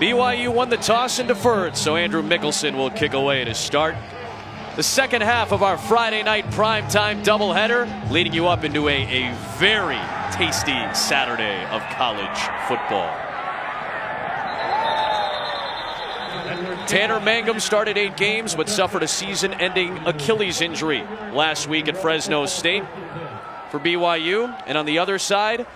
BYU won the toss and deferred, so Andrew Mickelson will kick away to start the second half of our Friday night primetime doubleheader, leading you up into a very tasty Saturday of college football. Tanner Mangum started 8 games but suffered a season-ending Achilles injury last week at Fresno State for BYU. And on the other side,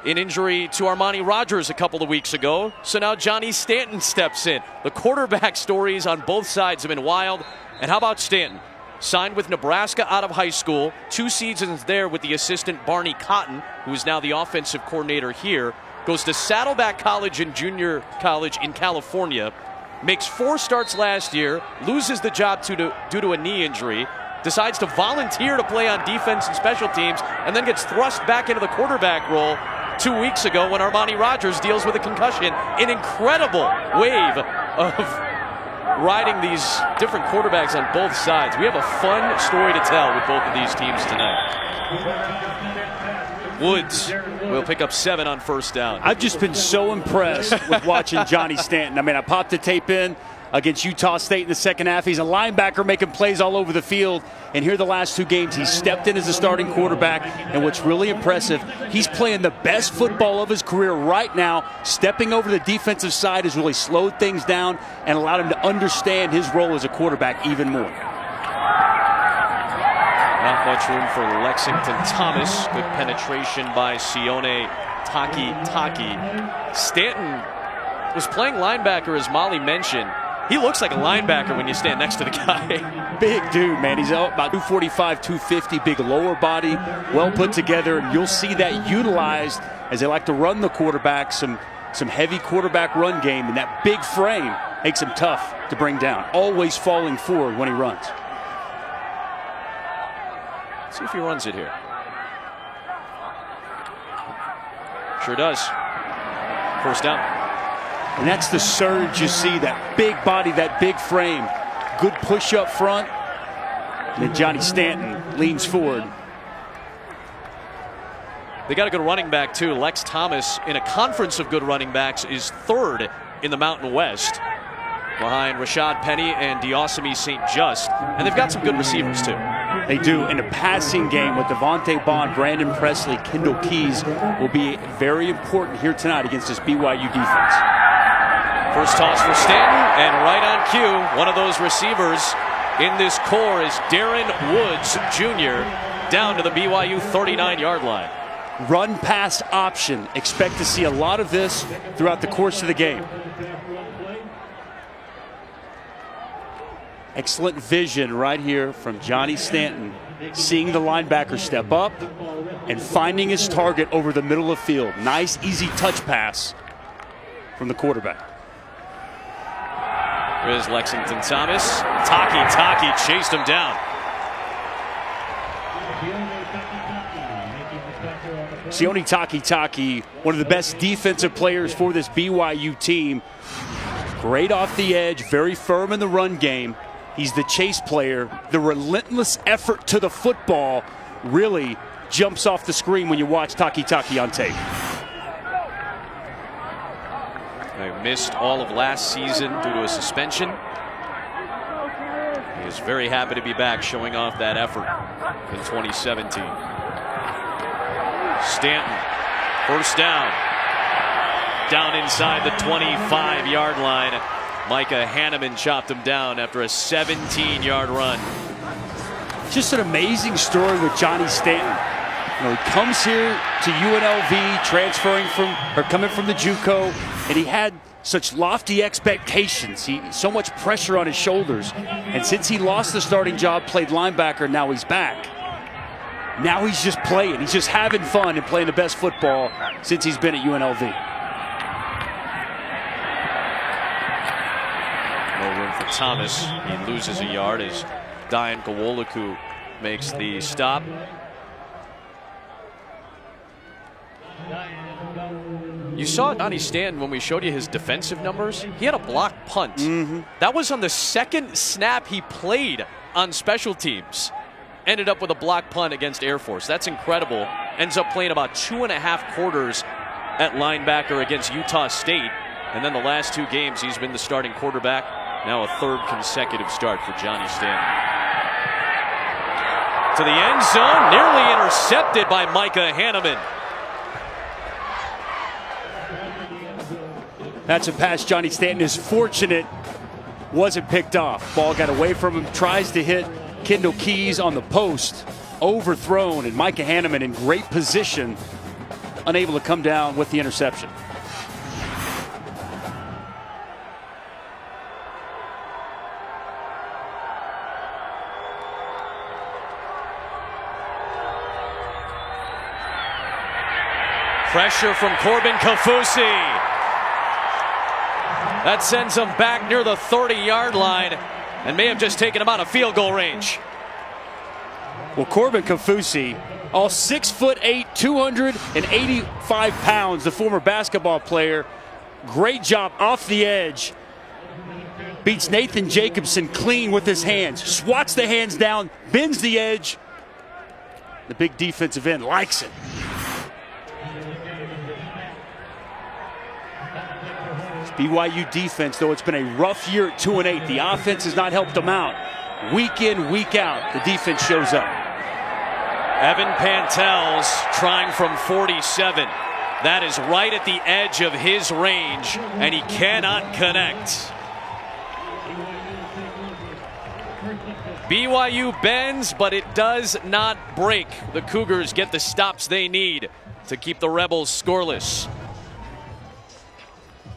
an injury to Armani Rogers a couple of weeks ago. So now Johnny Stanton steps in. The quarterback stories on both sides have been wild. And how about Stanton? Signed with Nebraska out of high school. 2 seasons there with the assistant Barney Cotton, who is now the offensive coordinator here. Goes to Saddleback College and junior college in California. Makes 4 starts last year. Loses the job due to a knee injury. Decides to volunteer to play on defense and special teams. And then gets thrust back into the quarterback role 2 weeks ago when Armani Rogers deals with a concussion. An incredible wave of riding these different quarterbacks on both sides. We have a fun story to tell with both of these teams tonight. Woods will pick up 7 on first down. I've just been so impressed with watching Johnny Stanton. I mean, I popped the tape in against Utah State in the second half. He's a linebacker making plays all over the field. And here the last 2 games, he's stepped in as a starting quarterback. And what's really impressive, he's playing the best football of his career right now. Stepping over the defensive side has really slowed things down and allowed him to understand his role as a quarterback even more. Not much room for Lexington Thomas. Good penetration by Sione Taki. Stanton was playing linebacker, as Molly mentioned. He looks like a linebacker when you stand next to the guy. Big dude, man. He's about 245, 250, big lower body, well put together. And you'll see that utilized as they like to run the quarterback, some heavy quarterback run game. And that big frame makes him tough to bring down. Always falling forward when he runs. See if he runs it here. Sure does. First down. And that's the surge you see, that big body, that big frame. Good push up front. And then Johnny Stanton leans forward. They got a good running back, too. Lex Thomas, in a conference of good running backs, is 3rd in the Mountain West, behind Rashad Penny and Diosemy St. Just. And they've got some good receivers, too. They do. In a passing game with Devontae Bond, Brandon Presley, Kendall Keys will be very important here tonight against this BYU defense. First toss for Stanton, and right on cue, one of those receivers in this core is Darren Woods Jr. down to the BYU 39-yard line. Run pass option. Expect to see a lot of this throughout the course of the game. Excellent vision right here from Johnny Stanton, seeing the linebacker step up and finding his target over the middle of the field. Nice, easy touch pass from the quarterback. Here's Lexington Thomas. Taki chased him down. Sione Taki, one of the best defensive players for this BYU team. Great off the edge, very firm in the run game. He's the chase player. The relentless effort to the football really jumps off the screen when you watch Taki on tape. They missed all of last season due to a suspension. He is very happy to be back, showing off that effort in 2017. Stanton, first down. Down inside the 25-yard line. Micah Hanneman chopped him down after a 17-yard run. Just an amazing story with Johnny Stanton. You know, he comes here to UNLV, coming from the JUCO, and he had such lofty expectations. So much pressure on his shoulders. And since he lost the starting job, played linebacker, now he's back. Now he's just playing. He's just having fun and playing the best football since he's been at UNLV. No room for Thomas. He loses a yard as Diane Kowoliku makes the stop. You saw Johnny Stanton when we showed you his defensive numbers. He had a blocked punt. That was on the second snap he played on special teams. Ended up with a blocked punt against Air Force. That's incredible. Ends up playing about 2.5 quarters at linebacker against Utah State. And then the last 2 games, he's been the starting quarterback. Now a 3rd consecutive start for Johnny Stanton. To the end zone, nearly intercepted by Micah Hanneman. That's a pass Johnny Stanton is fortunate wasn't picked off. Ball got away from him, tries to hit Kendall Keys on the post, overthrown, and Micah Hanneman in great position, unable to come down with the interception. Pressure from Corbin Kaufusi. That sends him back near the 30-yard line and may have just taken him out of field goal range. Well, Corbin Kaufusi, all 6'8", 285 pounds, the former basketball player. Great job off the edge. Beats Nathan Jacobson clean with his hands. Swats the hands down, bends the edge. The big defensive end likes it. BYU defense, though it's been a rough year at 2-8. The offense has not helped them out. Week in, week out, the defense shows up. Evan Pantel's trying from 47. That is right at the edge of his range, and he cannot connect. BYU bends, but it does not break. The Cougars get the stops they need to keep the Rebels scoreless.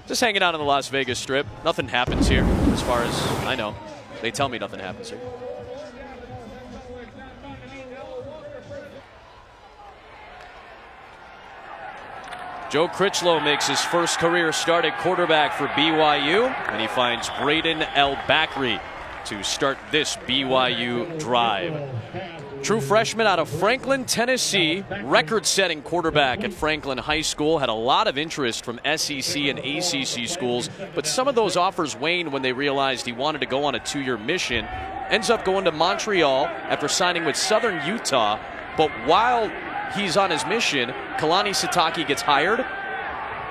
Just hanging out on the Las Vegas Strip. Nothing happens here, as far as I know. They tell me nothing happens here. Joe Critchlow makes his first career start at quarterback for BYU, and he finds Braden El Bakri to start this BYU drive. True freshman out of Franklin, Tennessee, record-setting quarterback at Franklin High School, had a lot of interest from SEC and ACC schools, but some of those offers waned when they realized he wanted to go on a 2-year mission. Ends up going to Montreal after signing with Southern Utah, but while he's on his mission, Kalani Sitake gets hired.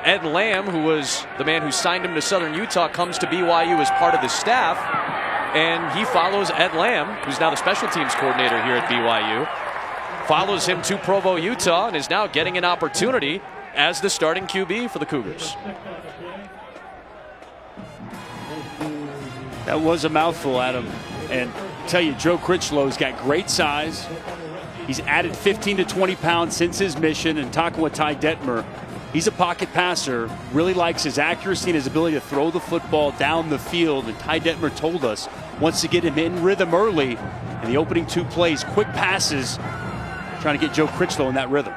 Ed Lamb, who was the man who signed him to Southern Utah, comes to BYU as part of the staff. And he follows Ed Lamb, who's now the special teams coordinator here at BYU, follows him to Provo, Utah, and is now getting an opportunity as the starting QB for the Cougars. That was a mouthful, Adam. And I tell you, Joe Critchlow's got great size. He's added 15 to 20 pounds since his mission. And talking with Ty Detmer, he's a pocket passer, really likes his accuracy and his ability to throw the football down the field. And Ty Detmer told us wants to get him in rhythm early in the opening 2 plays. Quick passes, trying to get Joe Critchlow in that rhythm.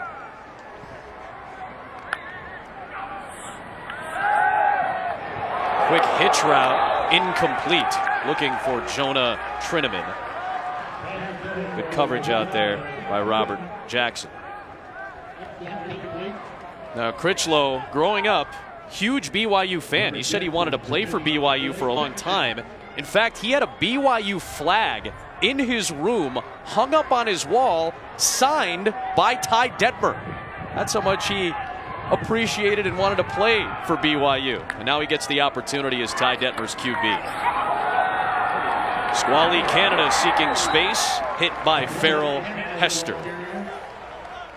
Quick hitch route, incomplete. Looking for Jonah Trineman. Good coverage out there by Robert Jackson. Now, Critchlow, growing up, huge BYU fan. He said he wanted to play for BYU for a long time. In fact, he had a BYU flag in his room, hung up on his wall, signed by Ty Detmer. That's how much he appreciated and wanted to play for BYU. And now he gets the opportunity as Ty Detmer's QB. Squally Canada seeking space, hit by Farrell Hester.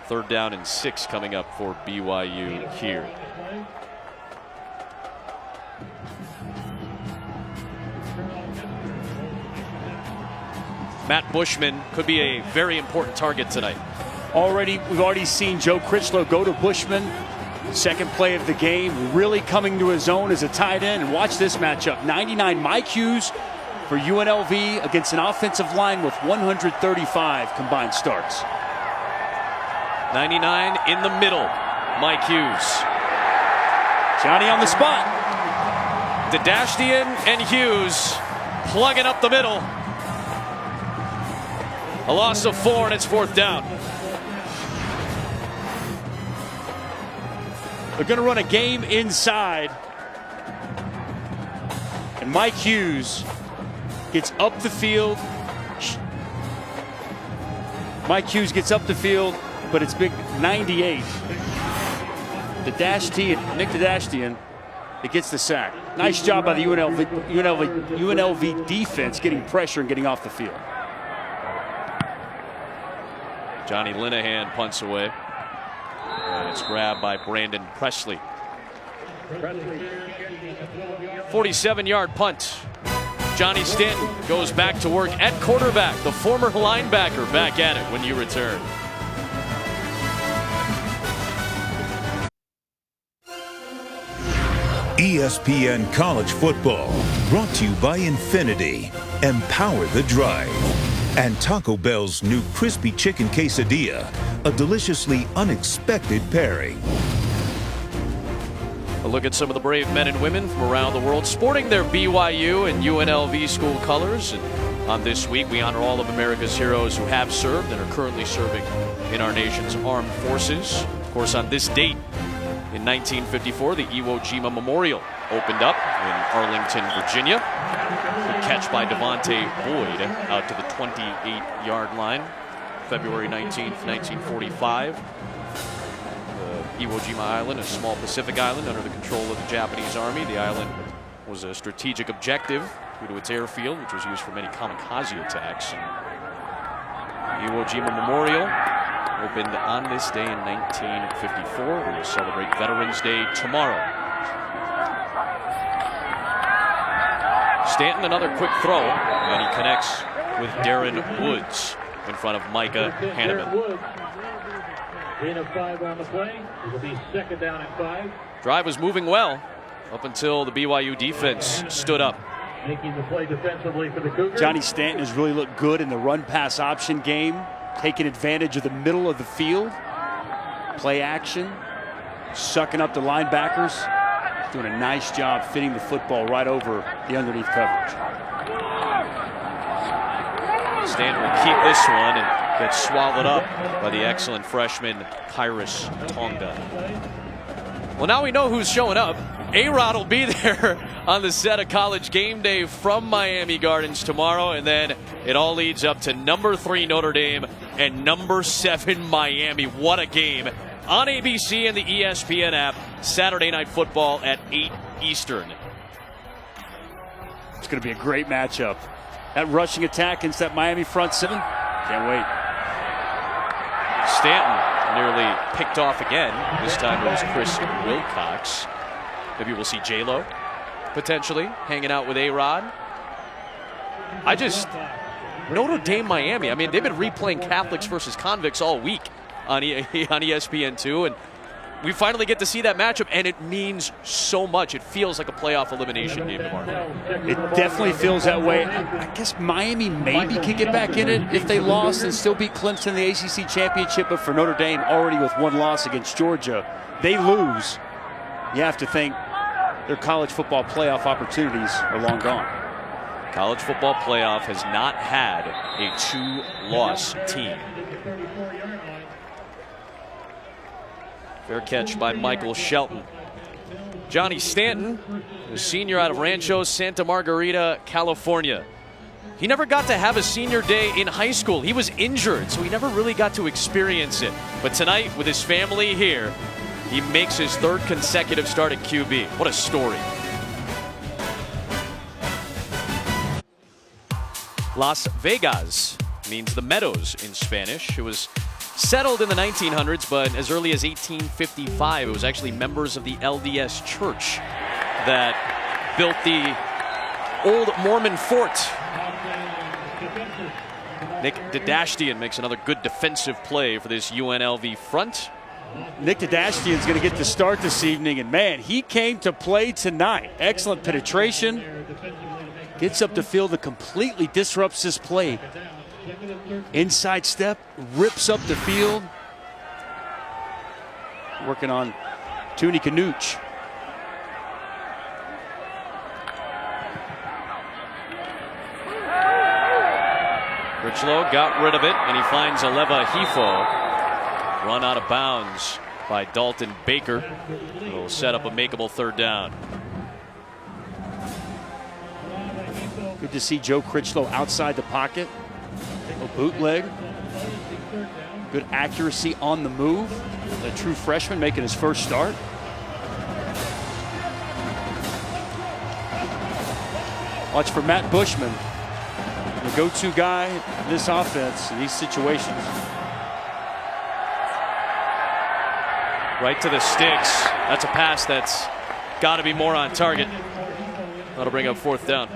3rd down and 6 coming up for BYU here. Matt Bushman could be a very important target tonight. We've already seen Joe Critchlow go to Bushman. Second play of the game, really coming to his own as a tight end. And watch this matchup. 99 Mike Hughes for UNLV against an offensive line with 135 combined starts. 99 in the middle, Mike Hughes. Johnny on the spot. Dadashtian and Hughes plugging up the middle. A loss of 4, and it's 4th down. They're going to run a game inside. And Mike Hughes gets up the field. Mike Hughes gets up the field, but it's big 98. Nick Dadashtian that gets the sack. Nice job by the UNLV defense getting pressure and getting off the field. Johnny Linehan punts away. And it's grabbed by Brandon Presley. 47-yard punt. Johnny Stanton goes back to work at quarterback. The former linebacker back at it when you return. ESPN College Football, brought to you by Infinity. Empower the drive. And Taco Bell's new crispy chicken quesadilla, a deliciously unexpected pairing. A look at some of the brave men and women from around the world sporting their BYU and UNLV school colors. And on this week, we honor all of America's heroes who have served and are currently serving in our nation's armed forces. Of course, on this date in 1954, the Iwo Jima Memorial opened up in Arlington, Virginia. Good catch by Devontae Boyd out to the 28-yard line. February 19th, 1945. Iwo Jima Island, a small Pacific island under the control of the Japanese Army. The island was a strategic objective due to its airfield, which was used for many kamikaze attacks. And Iwo Jima Memorial opened on this day in 1954. We will celebrate Veterans Day tomorrow. Stanton, another quick throw, and he connects with Darren Woods in front of Micah Hanneman. Gain of 5 on the play. It will be 2nd down and 5. Drive was moving well up until the BYU defense stood up. Making the play defensively for the Cougars. Johnny Stanton has really looked good in the run-pass option game, taking advantage of the middle of the field. Play action, sucking up the linebackers, doing a nice job fitting the football right over the underneath coverage. Stanton will keep this one and gets swallowed up by the excellent freshman Kairos Tonga. Well, now we know who's showing up. A-Rod will be there on the set of College Game Day from Miami Gardens tomorrow, and then it all leads up to number 3 Notre Dame and number 7 Miami. What a game on ABC and the ESPN app. Saturday Night Football at 8 Eastern. It's going to be a great matchup. That rushing attack against that Miami front 7. Can't wait. Stanton nearly picked off again. This time it was Chris Wilcox. Maybe we'll see J-Lo potentially hanging out with A-Rod. Notre Dame, Miami. I mean, they've been replaying Catholics versus convicts all week on ESPN2, and we finally get to see that matchup, and it means so much. It feels like a playoff elimination game tomorrow. It definitely feels that way. I guess Miami maybe could get back in it if they lost and still beat Clemson in the ACC championship, but for Notre Dame, already with 1 loss against Georgia, they lose. You have to think their college football playoff opportunities are long gone. College football playoff has not had a 2-loss team. Fair catch by Michael Shelton. Johnny Stanton, a senior out of Rancho Santa Margarita, California. He never got to have a senior day in high school. He was injured, so he never really got to experience it. But tonight, with his family here, he makes his 3rd consecutive start at QB. What a story. Las Vegas means the meadows in Spanish. It was settled in the 1900s, but as early as 1855, it was actually members of the LDS Church that built the old Mormon fort. Nick Dadashtian makes another good defensive play for this UNLV front. Nick Dadashtian's going to get the start this evening, and man, he came to play tonight. Excellent penetration. Gets up the field and completely disrupts this play. Inside step, rips up the field. Working on Tuni Canuch. Critchlow got rid of it, and he finds Aleva Hifo. Run out of bounds by Dalton Baker. It'll set up a makeable 3rd down. Good to see Joe Critchlow outside the pocket. A bootleg. Good accuracy on the move. A true freshman making his first start. Watch for Matt Bushman, the go-to guy in this offense in these situations. Right to the sticks. That's a pass that's got to be more on target. That'll bring up 4th down.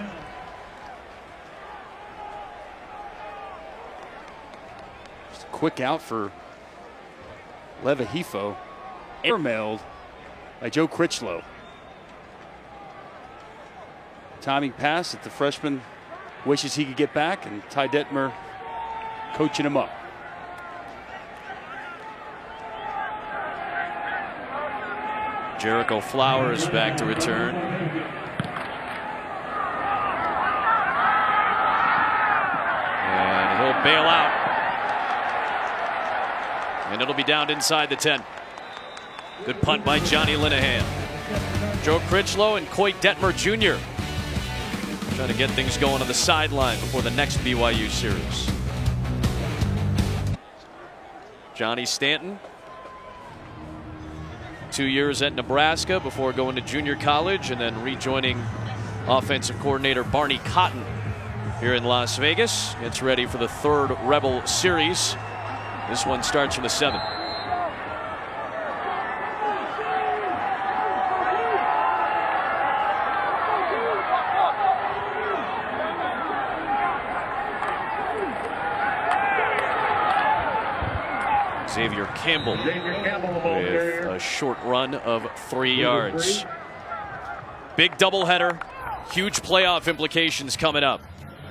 Just a quick out for Levahifo. Airmailed by Joe Critchlow. Timing pass that the freshman wishes he could get back, and Ty Detmer coaching him up. Jericho Flowers back to return. And he'll bail out. And it'll be down inside the 10. Good punt by Johnny Linehan. Joe Critchlow and Coy Detmer Jr. trying to get things going on the sideline before the next BYU series. Johnny Stanton, 2 years at Nebraska before going to junior college and then rejoining offensive coordinator Barney Cotton here in Las Vegas. Gets ready for the 3rd Rebel series. This one starts from the 7. Xavier Campbell with a short run of 3 yards. Big doubleheader, huge playoff implications coming up.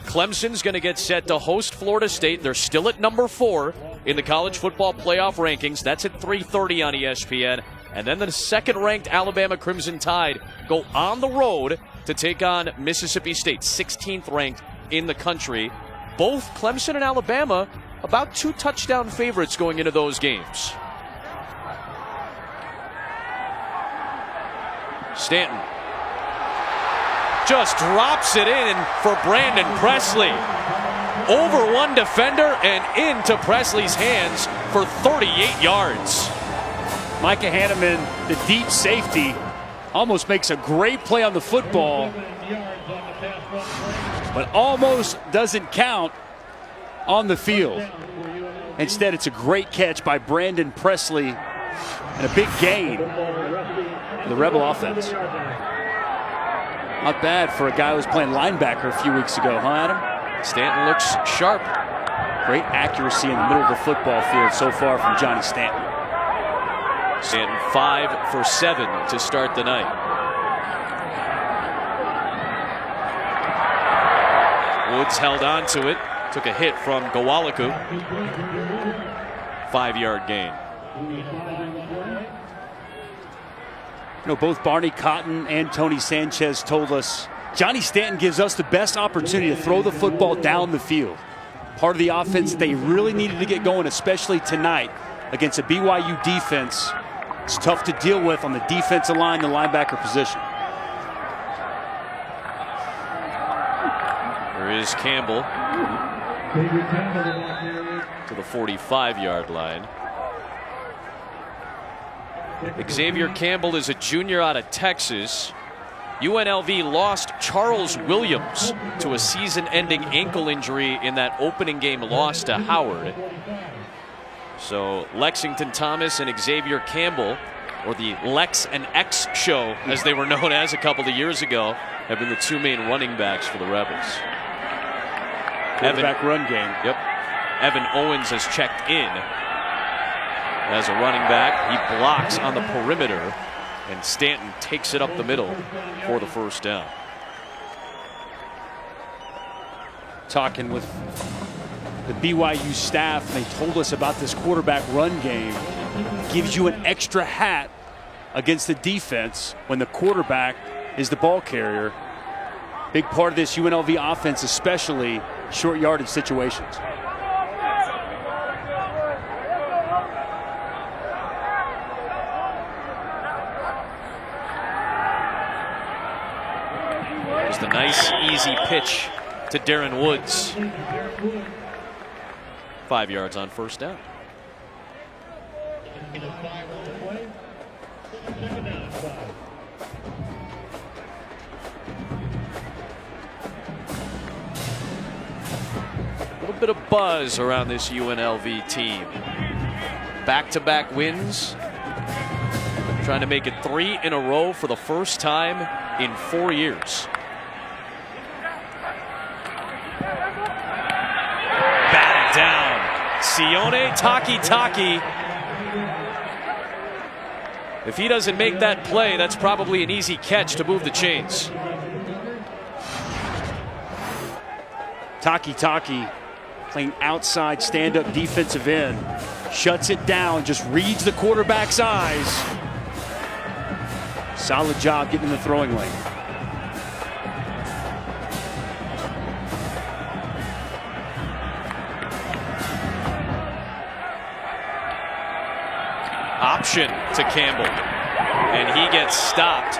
Clemson's going to get set to host Florida State. They're still at number 4 in the college football playoff rankings. That's at 3:30 on ESPN. And then the 2nd-ranked Alabama Crimson Tide go on the road to take on Mississippi State, 16th ranked in the country. Both Clemson and Alabama about 2 touchdown favorites going into those games. Stanton just drops it in for Brandon Presley. Over one defender and into Presley's hands for 38 yards. Micah Hanneman, the deep safety, almost makes a great play on the football, but almost doesn't count on the field. Instead, it's a great catch by Brandon Presley and a big gain for the Rebel offense. Not bad for a guy who was playing linebacker a few weeks ago, huh, Adam? Stanton looks sharp. Great accuracy in the middle of the football field so far from Johnny Stanton. Stanton 5 for 7 to start the night. Woods held on to it. Took a hit from Gawaliku. 5-yard gain. You know, both Barney Cotton and Tony Sanchez told us Johnny Stanton gives us the best opportunity to throw the football down the field. Part of the offense they really needed to get going, especially tonight against a BYU defense. It's tough to deal with on the defensive line, the linebacker position. There is Campbell to the 45-yard line. Xavier Campbell is a junior out of Texas. UNLV lost Charles Williams to a season-ending ankle injury in that opening game loss to Howard. So Lexington Thomas and Xavier Campbell, or the Lex and X show as they were known as a couple of years ago, have been the 2 main running backs for the Rebels. Quarterback run game. Yep. Evan Owens has checked in as a running back. He blocks on the perimeter, and Stanton takes it up the middle for the 1st down. Talking with the BYU staff, they told us about this quarterback run game. Gives you an extra hat against the defense when the quarterback is the ball carrier. Big part of this UNLV offense, especially short yardage situations. Just a nice, easy pitch to Darren Woods. 5 yards on 1st down. little bit of buzz around this UNLV team. Back-to-back wins. Trying to make it 3 in a row for the first time in 4 years. Batted down. Sione Takitaki. If he doesn't make that play, that's probably an easy catch to move the chains. Takitaki playing outside stand-up defensive end. Shuts it down, just reads the quarterback's eyes. Solid job getting in the throwing lane. Option to Campbell. And he gets stopped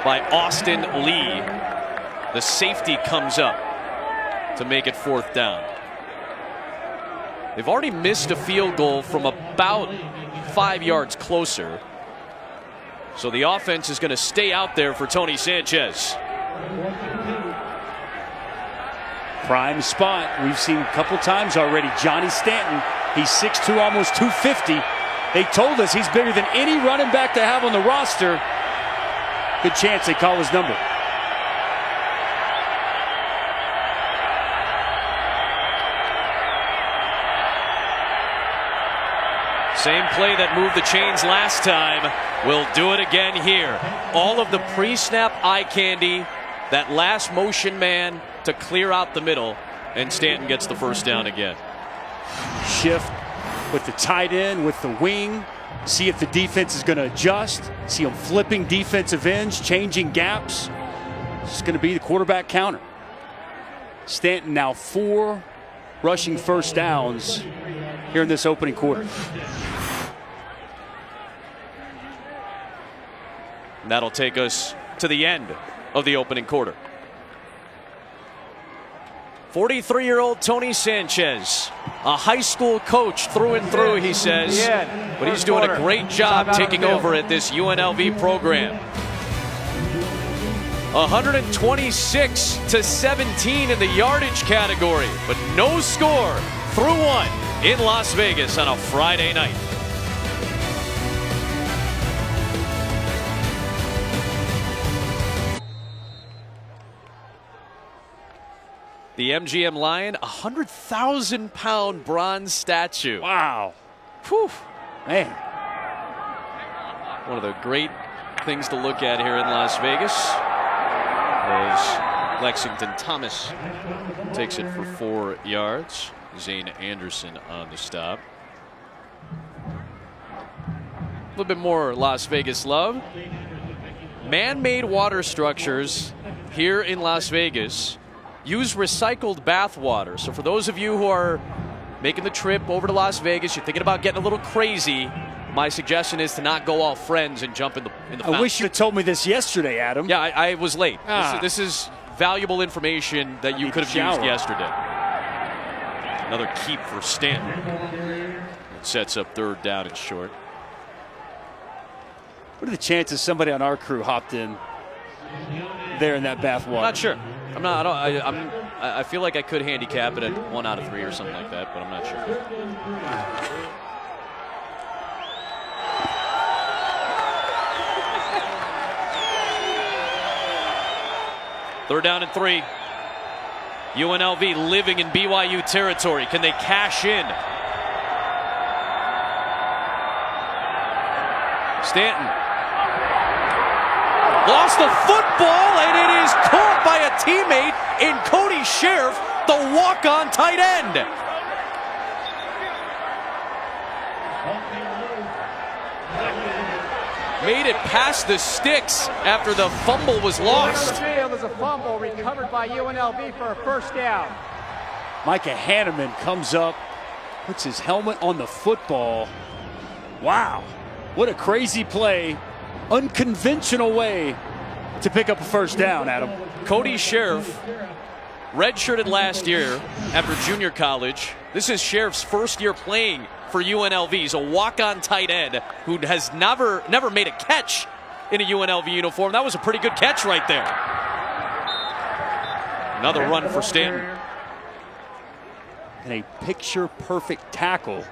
by Austin Lee. The safety comes up to make it 4th down. They've already missed a field goal from about 5 yards closer. So the offense is going to stay out there for Tony Sanchez. Prime spot. We've seen a couple times already. Johnny Stanton, he's 6'2", almost 250. They told us he's bigger than any running back to have on the roster. Good chance they call his number. Same play that moved the chains last time will do it again here. All of the pre-snap eye candy, that last motion man to clear out the middle, and Stanton gets the 1st down again. Shift with the tight end, with the wing. See if the defense is going to adjust. See them flipping defensive ends, changing gaps. It's going to be the quarterback counter. Stanton now 4 rushing 1st downs here in this opening quarter. And that'll take us to the end of the opening quarter. 43-year-old Tony Sanchez, a high school coach through and through, he says, but he's doing a great job taking over at this UNLV program. 126-17 in the yardage category, but no score through 1 in Las Vegas on a Friday night. The MGM Lion, a 100,000-pound bronze statue. Wow. Whew. Man. One of the great things to look at here in Las Vegas as Lexington Thomas takes it for 4 yards. Zane Anderson on the stop. A little bit more Las Vegas love. Man-made water structures here in Las Vegas use recycled bath water. So for those of you who are making the trip over to Las Vegas, you're thinking about getting a little crazy, my suggestion is to not go all friends and jump in the fountain. I wish you had told me this yesterday, Adam. Yeah, I was late. This is valuable information that you could have used yesterday. Another keep for Stanton. It sets up 3rd down and short. What are the chances somebody on our crew hopped in there in that bath water? Not sure. I'm not. I feel like I could handicap it at 1 out of 3 or something like that, but I'm not sure. Third down and 3. UNLV living in BYU territory. Can they cash in? Stanton lost the football, and it is caught by a teammate in Cody Sheriff, the walk-on tight end. Made it past the sticks after the fumble was lost. It was a fumble recovered by UNLV for a 1st down. Micah Hanneman comes up, puts his helmet on the football. Wow, what a crazy play. Unconventional way to pick up a 1st down, Adam. Cody Sheriff redshirted last year after junior college. This is Sheriff's 1st year playing for UNLV. He's a walk-on tight end who has never made a catch in a UNLV uniform. That was a pretty good catch right there. Another run for Stanton. And a picture-perfect tackle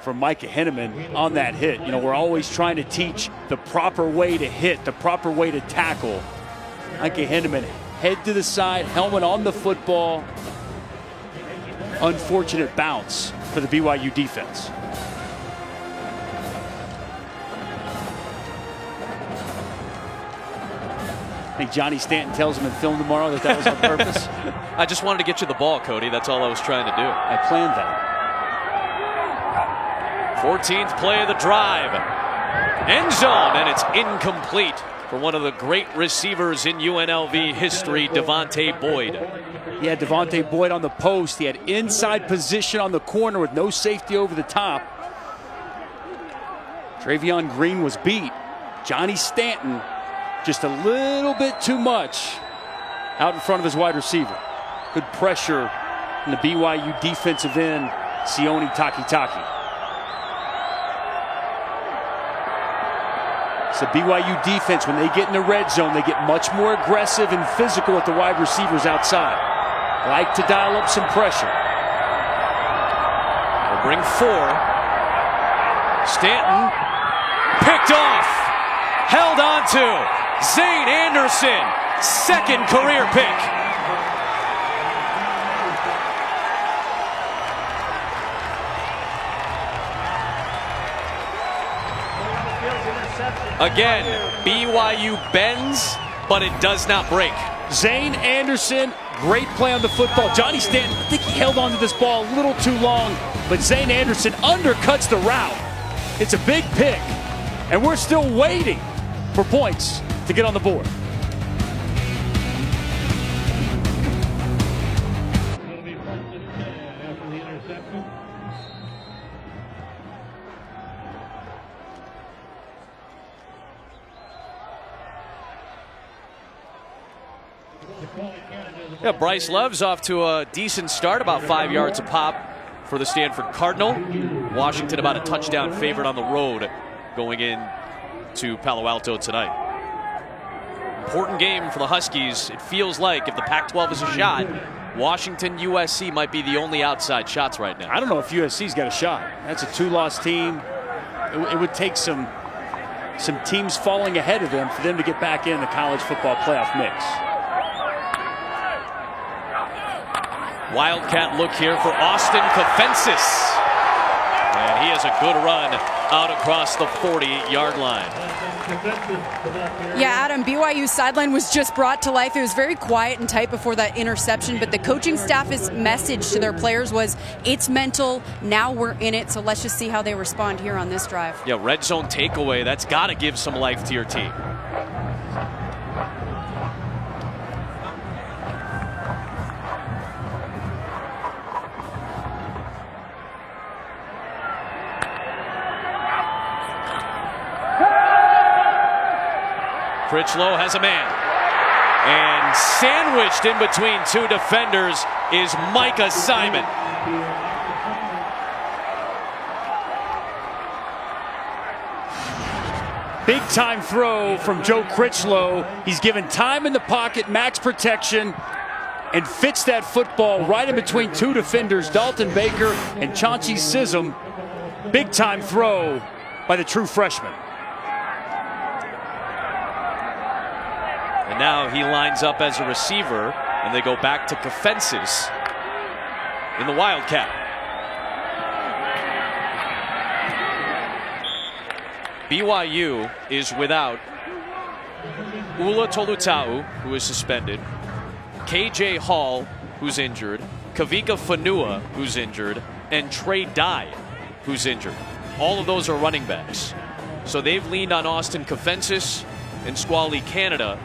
from Micah Henneman on that hit. You know, we're always trying to teach the proper way to hit, the proper way to tackle. Micah Henneman, head to the side, helmet on the football. Unfortunate bounce for the BYU defense. I think Johnny Stanton tells him in film tomorrow that was on purpose. I just wanted to get you the ball, Cody. That's all I was trying to do. I planned that. 14th play of the drive. End zone, and it's incomplete for one of the great receivers in UNLV history, Devontae Boyd. He had Devontae Boyd on the post. He had inside position on the corner with no safety over the top. Travion Green was beat. Johnny Stanton just a little bit too much out in front of his wide receiver. Good pressure in the BYU defensive end, Sione Takitaki. It's the BYU defense, when they get in the red zone, they get much more aggressive and physical with the wide receivers outside. Like to dial up some pressure. They'll bring 4. Stanton picked off. Held on to. Zane Anderson, second career pick. Again, BYU bends, but it does not break. Zane Anderson, great play on the football. Johnny Stanton, I think he held on to this ball a little too long, but Zane Anderson undercuts the route. It's a big pick, and we're still waiting for points to get on the board. Yeah, Bryce Love's off to a decent start, about 5 yards a pop for the Stanford Cardinal. Washington about a touchdown favorite on the road going in to Palo Alto tonight. Important game for the Huskies. It feels like if the Pac-12 is a shot, Washington, USC might be the only outside shots right now. I don't know if USC's got a shot. That's a 2-loss team. It would take some teams falling ahead of them for them to get back in the college football playoff mix. Wildcat look here for Austin Kofensis. And he has a good run out across the 40-yard line. Yeah, Adam, BYU's sideline was just brought to life. It was very quiet and tight before that interception, but the coaching staff's message to their players was, it's mental, now we're in it, so let's just see how they respond here on this drive. Yeah, red zone takeaway, that's got to give some life to your team. Critchlow has a man. And sandwiched in between 2 defenders is Micah Simon. Big time throw from Joe Critchlow. He's given time in the pocket, max protection, and fits that football right in between 2 defenders, Dalton Baker and Chauncey Sism. Big time throw by the true freshman. And now he lines up as a receiver, and they go back to Kofensis in the Wildcat. BYU is without Ula Tolutau, who is suspended, KJ Hall, who's injured, Kavika Fanua, who's injured, and Trey Dye, who's injured. All of those are running backs. So they've leaned on Austin Kofensis and Squally Canada,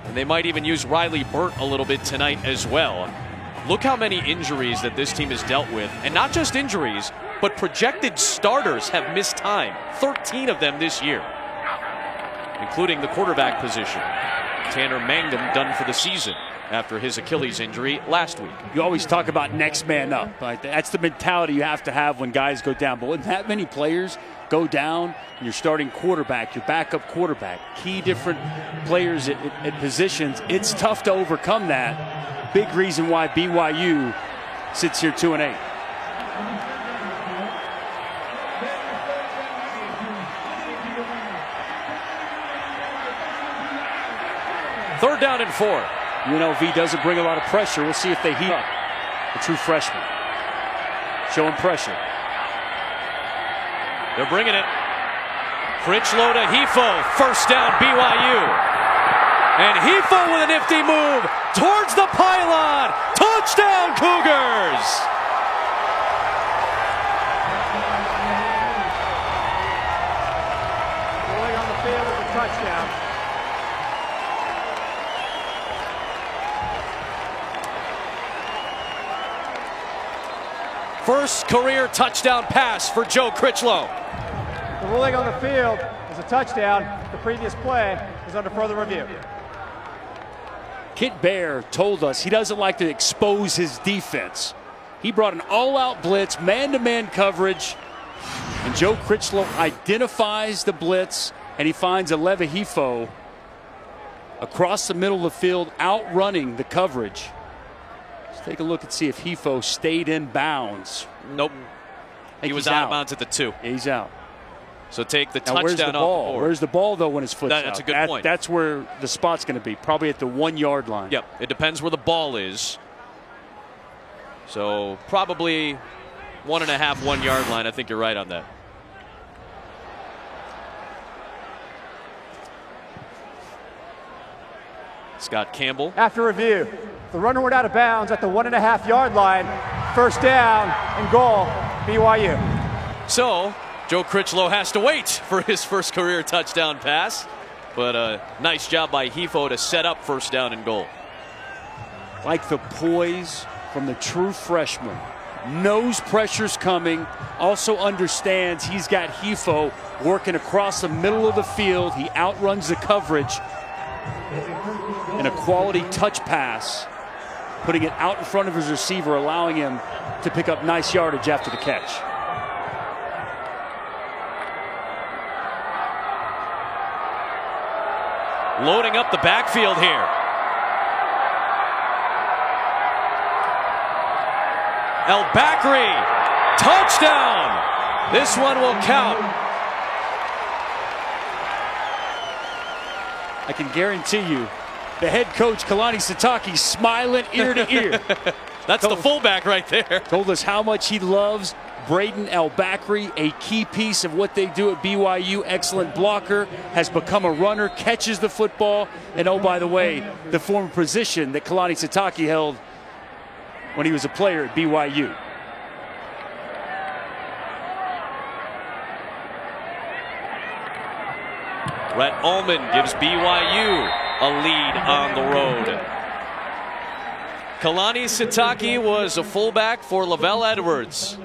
and they might even use Riley Burt a little bit tonight as well. Look how many injuries that this team has dealt with, and not just injuries, but projected starters have missed time. 13 of them this year, including the quarterback position. Tanner Mangum done for the season after his Achilles injury last week. You always talk about next man up. Right? That's the mentality you have to have when guys go down. But when that many players go down, your starting quarterback, your backup quarterback, key different players at positions, it's tough to overcome that. Big reason why BYU sits here 2-8. Third down and 4. UNLV doesn't bring a lot of pressure. We'll see if they heat up. The true freshman showing pressure. They're bringing it. Critchlow to Hefo. First down, BYU. And Hefo with a nifty move towards the pylon. Touchdown, Cougars! Rolling on the field is a touchdown. First career touchdown pass for Joe Critchlow. The ruling on the field is a touchdown. The previous play is under further review. Kit Bear told us he doesn't like to expose his defense. He brought an all-out blitz, man-to-man coverage, and Joe Critchlow identifies the blitz, and he finds Aleva Hefo across the middle of the field, outrunning the coverage. Let's take a look and see if Hefo stayed in bounds. Nope. He was out of bounds at the 2. Yeah, he's out. So take the Now, where's the touchdown ball? off the board. Where's the ball, though, when his foot's out? That's a good point. That's where the spot's going to be, probably at the 1 yard line. Yep, it depends where the ball is. So probably 1.5, 1 yard line. I think you're right on that. Scott Campbell. After review, the runner went out of bounds at the 1.5 yard line. First down and goal, BYU. So Joe Critchlow has to wait for his first career touchdown pass. But nice job by Hefo to set up first down and goal. Like the poise from the true freshman. Knows pressure's coming. Also understands he's got Hefo working across the middle of the field. He outruns the coverage. And a quality touch pass, putting it out in front of his receiver, allowing him to pick up nice yardage after the catch. Loading up the backfield here. El Bakri, touchdown. This one will count. I can guarantee you, the head coach, Kalani Sitake, smiling ear to ear. That's the fullback right there. Told us how much he loves Braden El Bakri, a key piece of what they do at BYU. Excellent blocker, has become a runner, catches the football, and oh, by the way, the former position that Kalani Sitake held when he was a player at BYU. Rhett Ullman gives BYU a lead on the road. Kalani Sitake was a fullback for Lavelle Edwards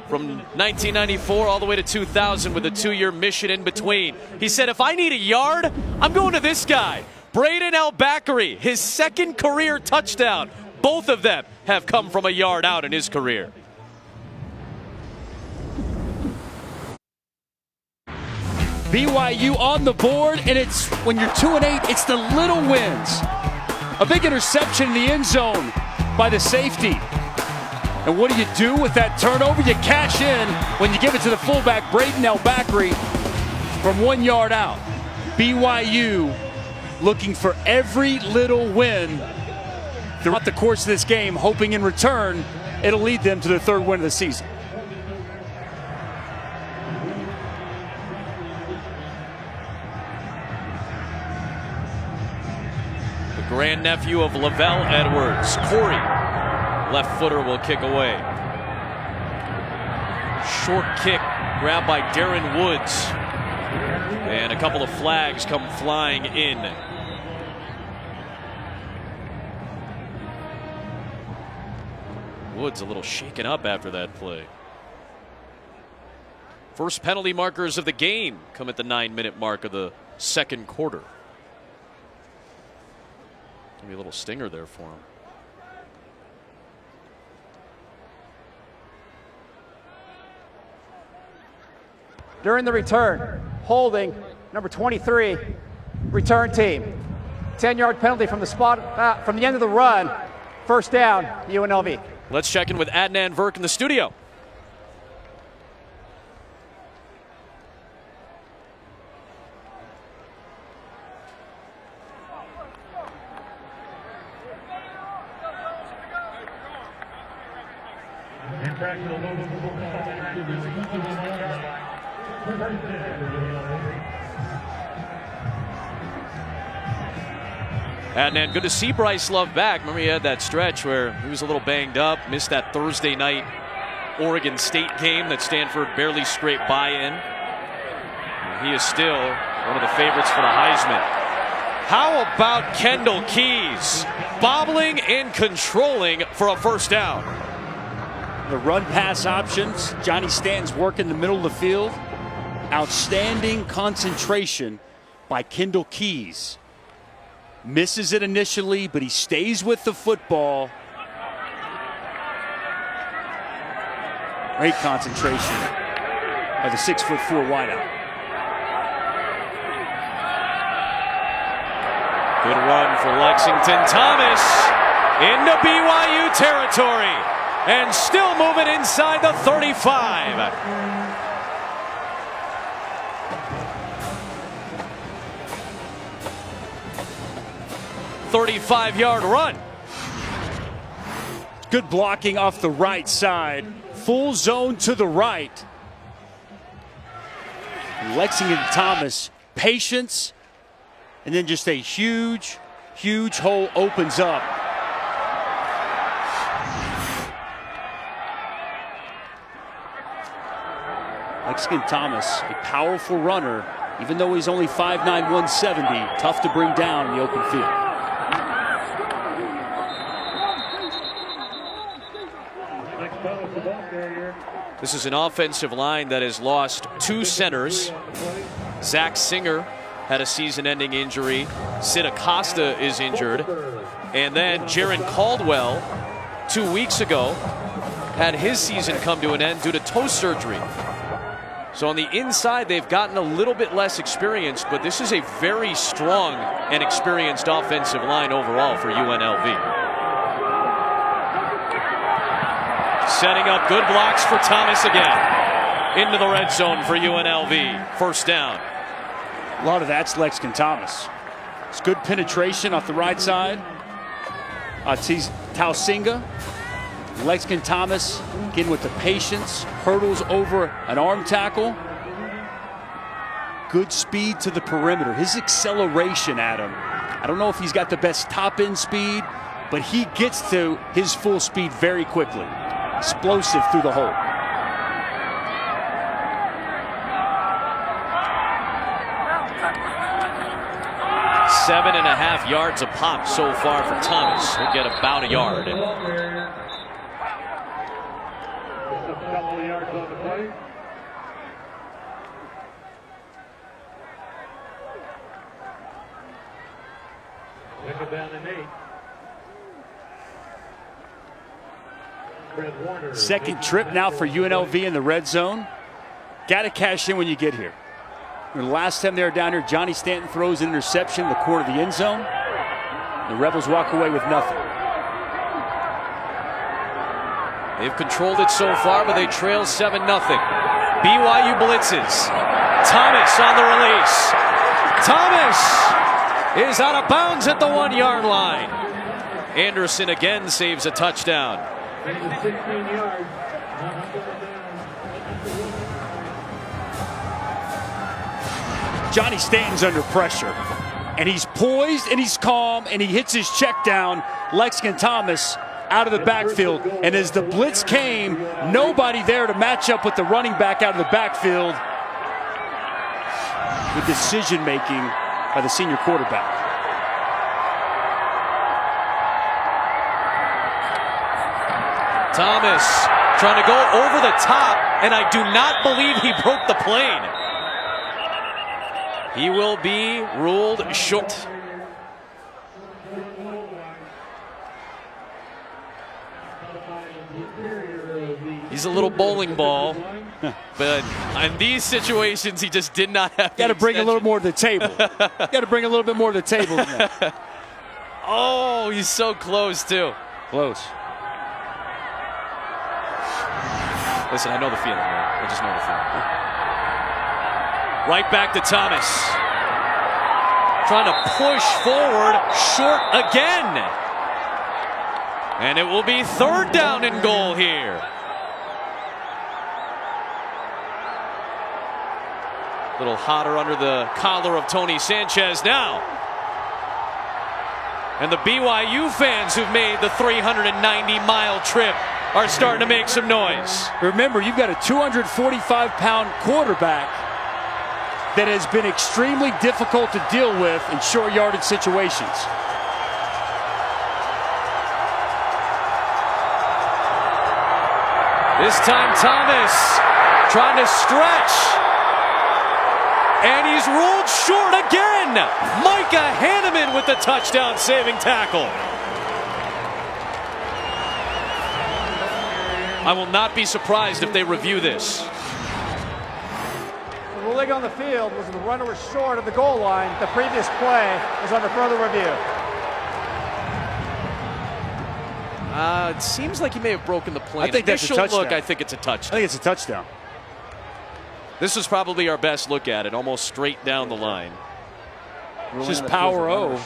from 1994 all the way to 2000 with a 2-year mission in between. He said, if I need a yard, I'm going to this guy, Braden El Bakri, his second career touchdown. Both of them have come from a yard out in his career. BYU on the board, and it's when you're 2-8, it's the little wins. A big interception in the end zone by the safety. And what do with that turnover? You cash in when you give it to the fullback, Braden El Bakri, from 1 yard out. BYU looking for every little win throughout the course of this game, hoping in return it'll lead them to their 3rd win of the season. Grandnephew of Lavelle Edwards, Corey, left footer, will kick away. Short kick grabbed by Darren Woods. And a couple of flags come flying in. Woods a little shaken up after that play. First penalty markers of the game come at the 9-minute mark of the 2nd quarter. Maybe a little stinger there for him. During the return, holding number 23, return team. 10-yard penalty from the spot, from the end of the run. First down, UNLV. Let's check in with Adnan Virk in the studio. Adnan, good to see Bryce Love back. Remember he had that stretch where he was a little banged up, missed that Thursday night Oregon State game that Stanford barely scraped by in. He is still one of the favorites for the Heisman. How about Kendall Keys bobbling and controlling for a first down? The run pass options. Johnny Stanton's working the middle of the field. Outstanding concentration by Kendall Keys. Misses it initially, but he stays with the football. Great concentration by the 6'4" wideout. Good run for Lexington Thomas into BYU territory and still moving inside the 35. 35-yard run. Good blocking off the right side. Full zone to the right. Lexington Thomas, patience, and then just a huge, huge hole opens up. Lexington Thomas, a powerful runner, even though he's only 5'9", 170, tough to bring down in the open field. This is an offensive line that has lost 2 centers. Zach Singer had a season-ending injury. Sid Acosta is injured. And then Jaron Caldwell, 2 weeks ago, had his season come to an end due to toe surgery. So on the inside, they've gotten a little bit less experienced, but this is a very strong and experienced offensive line overall for UNLV. Setting up good blocks for Thomas again. Into the red zone for UNLV. First down. A lot of that's Lexington Thomas. It's good penetration off the right side. Tausinga. Lexington Thomas again with the patience. Hurdles over an arm tackle. Good speed to the perimeter. His acceleration, Adam. I don't know if he's got the best top-end speed, but he gets to his full speed very quickly. Explosive through the hole. Seven and a half yards a pop so far for Thomas. He'll get about a yard. Second trip now for UNLV in the red zone. Got to cash in when you get here. The last time they were down here, Johnny Stanton throws an interception in the corner of the end zone. The Rebels walk away with nothing. They've controlled it so far, but they trail 7-0. BYU blitzes. Thomas on the release. Thomas is out of bounds at the 1-yard line. Anderson again saves a touchdown. 16 yards. Johnny Stanton's under pressure, and he's poised and he's calm and he hits his check down. Lexington Thomas out of the backfield, and as the blitz came, nobody there to match up with the running back out of the backfield. Good decision making by the senior quarterback. Thomas trying to go over the top, and I do not believe he broke the plane. He will be ruled short. He's a little bowling ball, but in these situations, he just did not have. Got to bring a little more to the table. Got to bring a little bit more to the table than that. Oh, he's so close too. Close. Listen, I know the feeling, man. I just know the feeling. Right back to Thomas. Trying to push forward, short again. And it will be 3rd down and goal here. A little hotter under the collar of Tony Sanchez now. And the BYU fans who've made the 390-mile trip are starting to make some noise. Remember, you've got a 245-pound quarterback that has been extremely difficult to deal with in short yardage situations. This time Thomas trying to stretch. And he's ruled short again. Micah Hanneman with the touchdown saving tackle. I will not be surprised if they review this. The ruling on the field was the runner was short of the goal line. The previous play is under further review. It seems like he may have broken the plane. I think that's a touchdown. Look, I think it's a touchdown. I think it's a touchdown. This is probably our best look at it, almost straight down the line. It's just power O,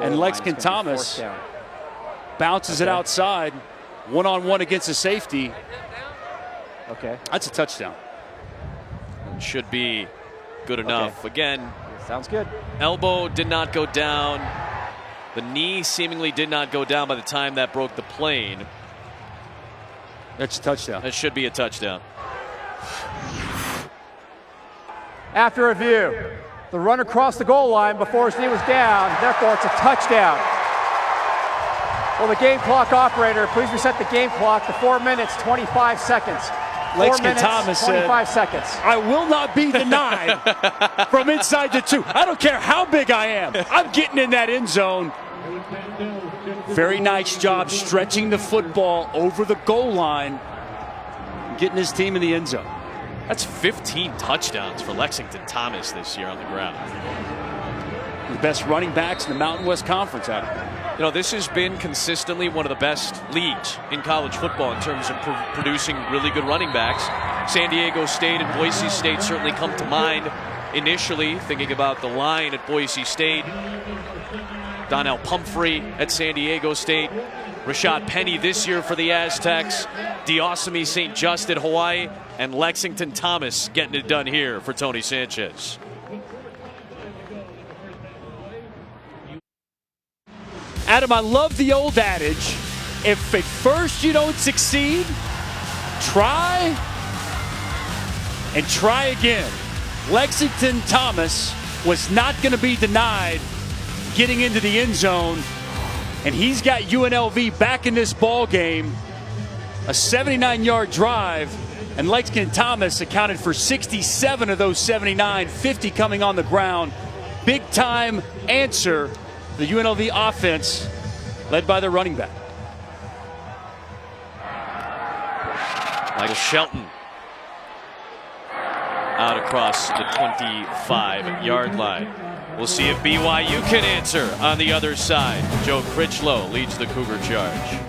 and Lexington Thomas bounces it outside, one-on-one against the safety. Okay. That's a touchdown. It should be good enough. Okay. Again, sounds good. Elbow did not go down. The knee seemingly did not go down by the time that broke the plane. That's a touchdown. That should be a touchdown. After review, the runner crossed the goal line before his knee was down. Therefore, it's a touchdown. Will the game clock operator please reset the game clock to 4 minutes, 25 seconds. 4 minutes, Thomas 25 seconds. I will not be denied from inside the 2. I don't care how big I am. I'm getting in that end zone. Very nice job stretching the football over the goal line, getting his team in the end zone. That's 15 touchdowns for Lexington Thomas this year on the ground. The best running backs in the Mountain West Conference out of it. You know, this has been consistently one of the best leagues in college football in terms of producing really good running backs. San Diego State and Boise State certainly come to mind initially, thinking about the line at Boise State. Donnell Pumphrey at San Diego State. Rashad Penny this year for the Aztecs. Diosami St. Just at Hawaii. And Lexington Thomas getting it done here for Tony Sanchez. Adam, I love the old adage, if at first you don't succeed, try and try again. Lexington Thomas was not going to be denied getting into the end zone, and he's got UNLV back in this ball game. A 79-yard drive, and Lexington Thomas accounted for 67 of those 79, 50 coming on the ground. Big-time answer. The UNLV offense led by the running back. Michael Shelton out across the 25-yard line. We'll see if BYU can answer on the other side. Joe Critchlow leads the Cougar charge.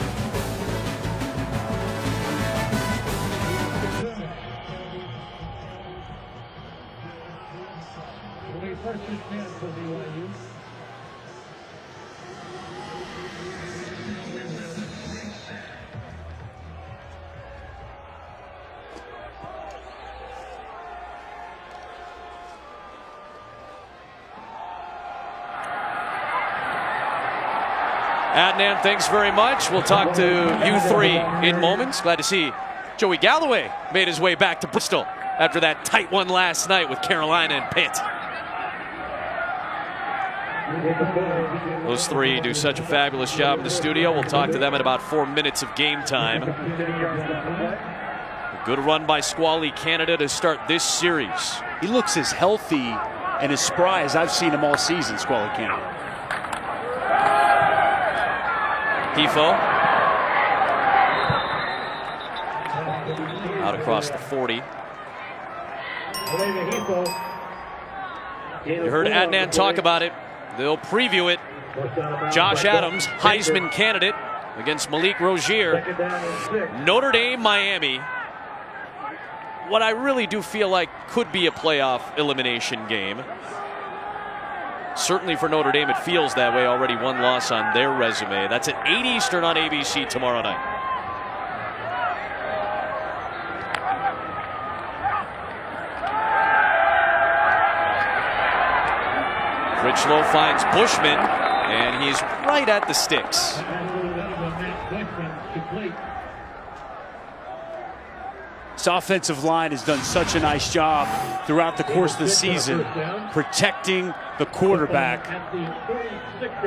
Adnan, thanks very much. We'll talk to you three in moments. Glad to see Joey Galloway made his way back to Bristol after that tight one last night with Carolina and Pitt. Those three do such a fabulous job in the studio. We'll talk to them in about 4 minutes of game time. A good run by Squally Canada to start this series. He looks as healthy and as spry as I've seen him all season, Squally Canada. Hifo out across the 40. You heard Adnan talk about it. They'll preview it. Josh Adams, Heisman candidate against Malik Rozier. Notre Dame, Miami. what I really do feel like could be a playoff elimination game. Certainly for Notre Dame, it feels that way. Already one loss on their resume. That's at 8 Eastern on ABC tomorrow night. Critchlow finds Bushman, and he's right at the sticks. This offensive line has done such a nice job throughout the course of the season protecting the quarterback.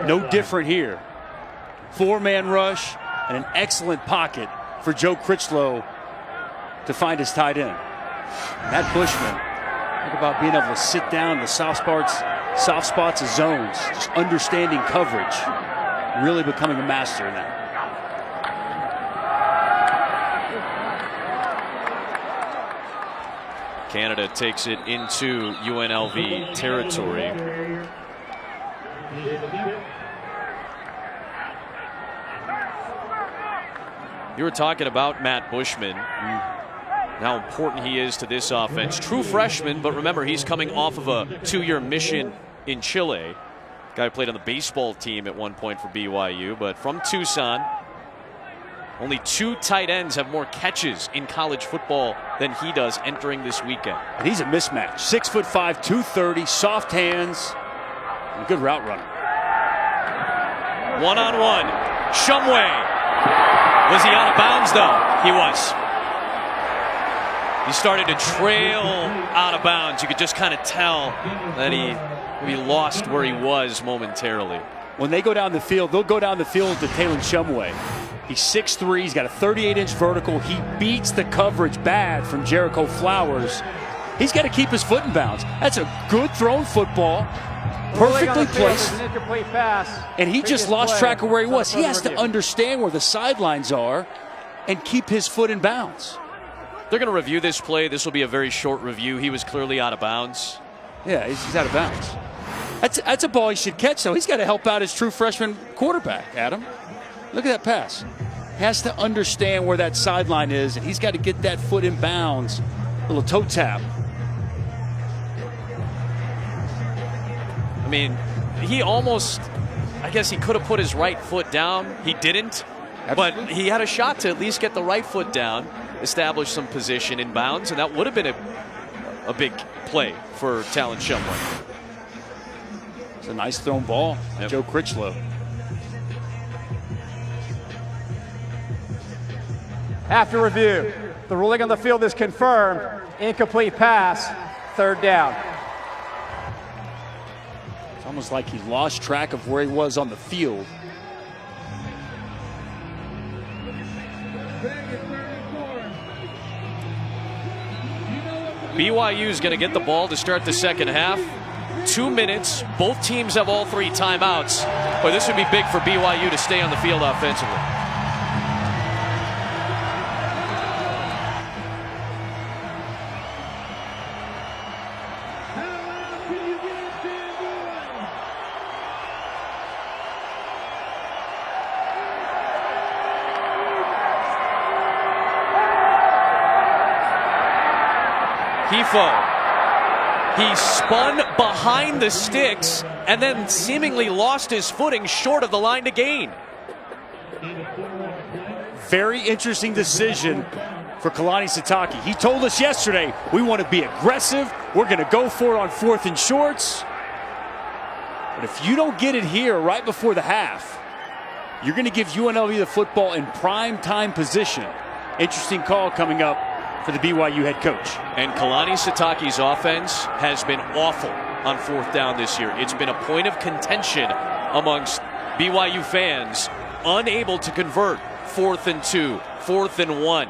No different here. 4-man rush and an excellent pocket for Joe Critchlow to find his tight end. Matt Bushman, talk about being able to sit down in the soft spots of zones, just understanding coverage, really becoming a master in that. Canada takes it into UNLV territory. You were talking about Matt Bushman, how important he is to this offense. True freshman, but remember, he's coming off of a 2-year mission in Chile. Guy played on the baseball team at one point for BYU, but from Tucson. Only 2 tight ends have more catches in college football than he does entering this weekend. And he's a mismatch. 6'5", 230, soft hands, and a good route runner. One-on-one. Shumway. Was he out of bounds, though? He was. He started to trail out of bounds. You could just kind of tell that he lost where he was momentarily. When they go down the field, they'll go down the field to Taylor Shumway. He's 6'3", he's got a 38-inch vertical. He beats the coverage bad from Jericho Flowers. He's got to keep his foot in bounds. That's a good thrown football, perfectly placed. And he just lost track of where he was. He has to understand where the sidelines are and keep his foot in bounds. They're going to review this play. This will be a very short review. He was clearly out of bounds. Yeah, he's out of bounds. That's a ball he should catch, though. He's got to help out his true freshman quarterback, Adam. Look at that pass. He has to understand where that sideline is, and he's got to get that foot in bounds. A little toe tap. I mean, he almost, I guess he could have put his right foot down. He didn't. Absolutely. But he had a shot to at least get the right foot down, establish some position in bounds, and that would have been a big play for Talon Shumway. It's a nice thrown ball. Yep. Joe Critchlow. After review, the ruling on the field is confirmed. Incomplete pass, 3rd down. It's almost like he lost track of where he was on the field. BYU is going to get the ball to start the second half. 2 minutes. Both teams have all 3 timeouts. But this would be big for BYU to stay on the field offensively. He spun behind the sticks and then seemingly lost his footing short of the line to gain. Very interesting decision for Kalani Sitake. He told us yesterday, we want to be aggressive. We're going to go for it on 4th and shorts. But if you don't get it here right before the half, you're going to give UNLV the football in prime time position. Interesting call coming up for the BYU head coach. And Kalani Sitake's offense has been awful on 4th down this year. It's been a point of contention amongst BYU fans, unable to convert 4th and 2, 4th and 1.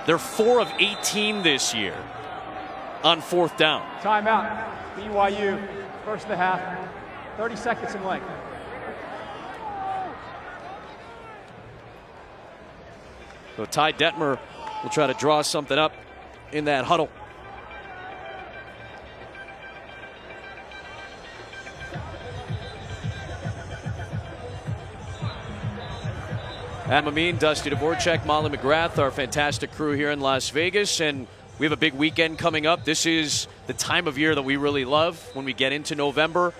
They're 4 of 18 this year on 4th down. Timeout. BYU, first of the half, 30 seconds in length. So Ty Detmer will try to draw something up in that huddle. Adam Amin, Dusty Dvorak, Molly McGrath, our fantastic crew here in Las Vegas. And We have a big weekend coming up. This is the time of year that we really love when we get into November.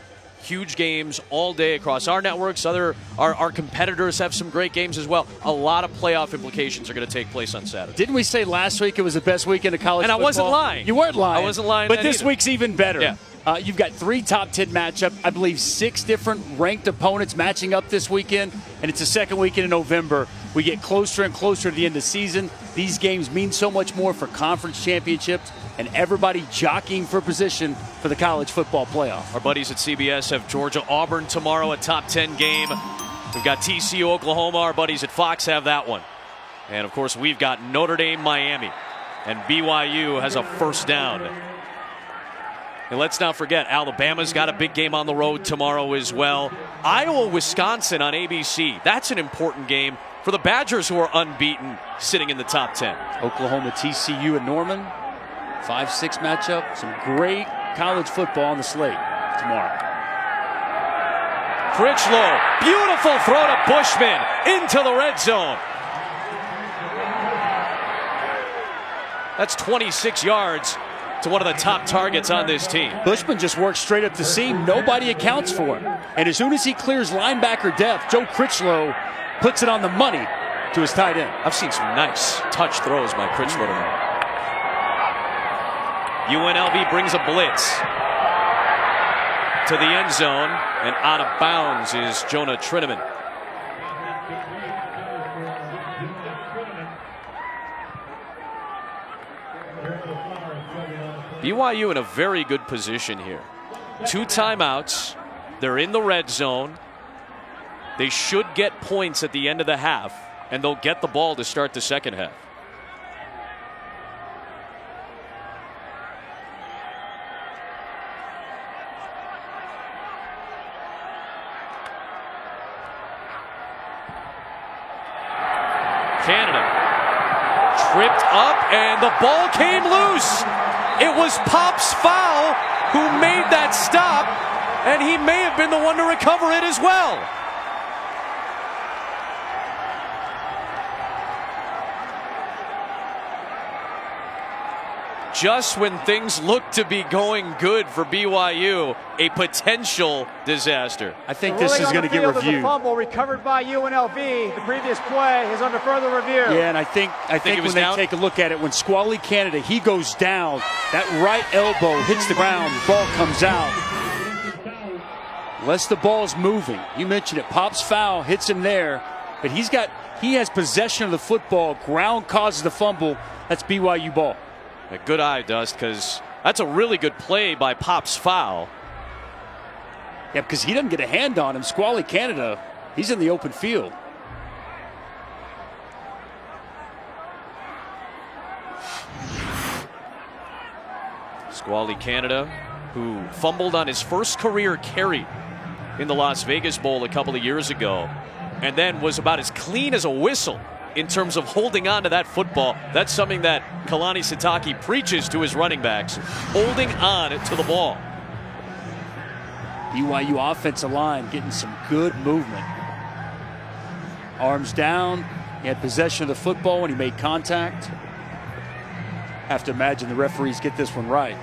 Huge games all day across our networks. Our competitors have some great games as well. A lot of playoff implications are going to take place on Saturday. Didn't we say last week it was the best weekend of college football? And I wasn't lying. You weren't lying. I wasn't lying. But this week's even better. Yeah. You've got 3 top 10 matchups. I believe 6 different ranked opponents matching up this weekend, and it's the second weekend in November. We get closer and closer to the end of the season. These games mean so much more for conference championships and everybody jockeying for position for the college football playoff. Our buddies at CBS have Georgia-Auburn tomorrow, a top 10 game. We've got TCU-Oklahoma. Our buddies at Fox have that one. And, of course, we've got Notre Dame-Miami. And BYU has a first down. And let's not forget, Alabama's got a big game on the road tomorrow as well. Iowa-Wisconsin on ABC. That's an important game for the Badgers, who are unbeaten, sitting in the top 10. Oklahoma, TCU, and Norman. 5-6 matchup. Some great college football on the slate tomorrow. Critchlow, beautiful throw to Bushman into the red zone. That's 26 yards to one of the top targets on this team. Bushman just works straight up the seam. Nobody accounts for him. And as soon as he clears linebacker depth, Joe Critchlow puts it on the money to his tight end. I've seen some nice touch throws by Critchlow tonight. UNLV brings a blitz to the end zone, and out of bounds is Jonah Trineman. BYU in a very good position here. 2 timeouts. They're in the red zone. They should get points at the end of the half, and they'll get the ball to start the second half. Canada tripped up, and the ball came loose. It was Pop's foul who made that stop, and he may have been the one to recover it as well. Just when things look to be going good for BYU, a potential disaster. I think this is going to get reviewed. Fumble recovered by UNLV. The previous play is under further review. Yeah, and I think when they take a look at it, when Squally Canada, he goes down, that right elbow hits the ground, the ball comes out. Unless the ball's moving. You mentioned it. Pop's foul hits him there, but he has possession of the football. Ground causes the fumble. That's BYU ball. A good eye, Dust, because that's a really good play by Pop's foul. Yeah, because he doesn't get a hand on him. Squally Canada, he's in the open field. Squally Canada, who fumbled on his first career carry in the Las Vegas Bowl a couple of years ago, and then was about as clean as a whistle in terms of holding on to that football. That's something that Kalani Sitake preaches to his running backs, holding on to the ball. BYU offensive line getting some good movement. Arms down. He had possession of the football when he made contact. Have to imagine the referees get this one right.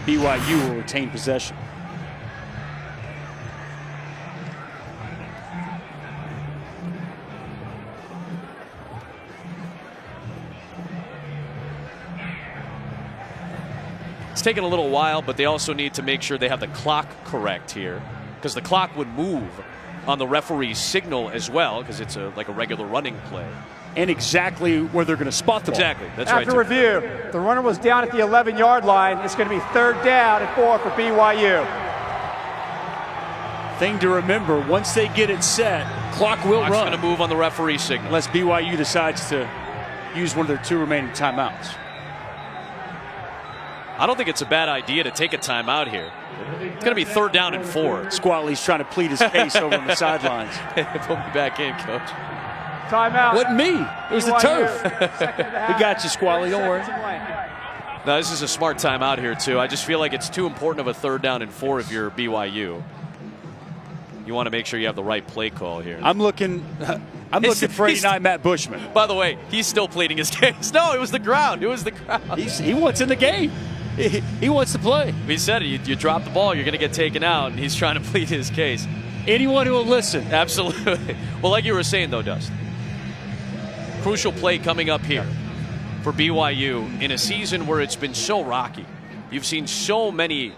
BYU will retain possession. It's taken a little while, but they also need to make sure they have the clock correct here, because the clock would move on the referee's signal as well, because it's like a regular running play. And exactly where they're going to spot the ball. Exactly. That's right. After review, the runner was down at the 11-yard line. It's going to be 3rd down and 4 for BYU. Thing to remember, once they get it set, clock will run. It's going to move on the referee signal. Unless BYU decides to use one of their 2 remaining timeouts. I don't think it's a bad idea to take a timeout here. It's going to be 3rd down and 4. Squatley's trying to plead his case over on the sidelines. Put me back in, Coach. Timeout. Wasn't me. It was the turf. We got you, Squally. Don't worry. No, this is a smart timeout here, too. I just feel like it's too important of a 3rd down and 4 if you're BYU. You want to make sure you have the right play call here. I'm looking. I'm looking for 89 Matt Bushman. By the way, he's still pleading his case. No, it was the ground. It was the ground. He wants in the game. He wants to play. He said it. You drop the ball, you're going to get taken out, and he's trying to plead his case. Anyone who will listen. Absolutely. Well, like you were saying, though, Dust, crucial play coming up here for BYU in a season where it's been so rocky. You've seen so many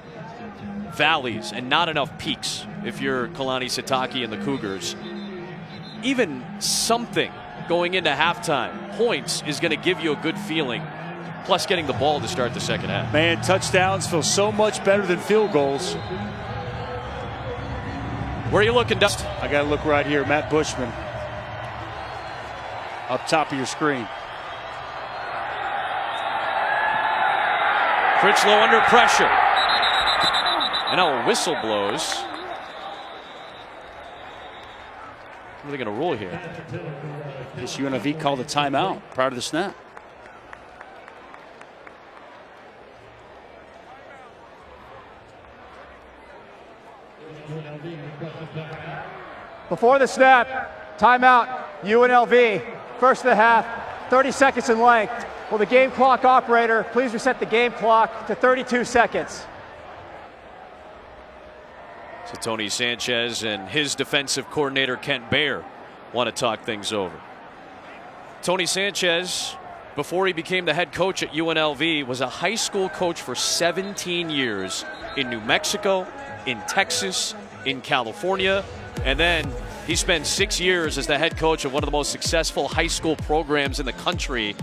valleys and not enough peaks if you're Kalani Sitake and the Cougars. Even something going into halftime, points, is going to give you a good feeling, plus getting the ball to start the second half. Man, touchdowns feel so much better than field goals. Where are you looking, Dust? I got to look right here. Matt Bushman. Up top of your screen. Critchlow under pressure. And now a whistle blows. What are they going to rule here? This UNLV called a timeout prior to the snap. Before the snap, timeout, UNLV. First of the half, 30 seconds in length. Will the game clock operator please reset the game clock to 32 seconds? So Tony Sanchez and his defensive coordinator Kent Baer want to talk things over. Tony Sanchez, before he became the head coach at UNLV, was a high school coach for 17 years in New Mexico, in Texas, in California, and then he spent 6 years as the head coach of one of the most successful high school programs in the country.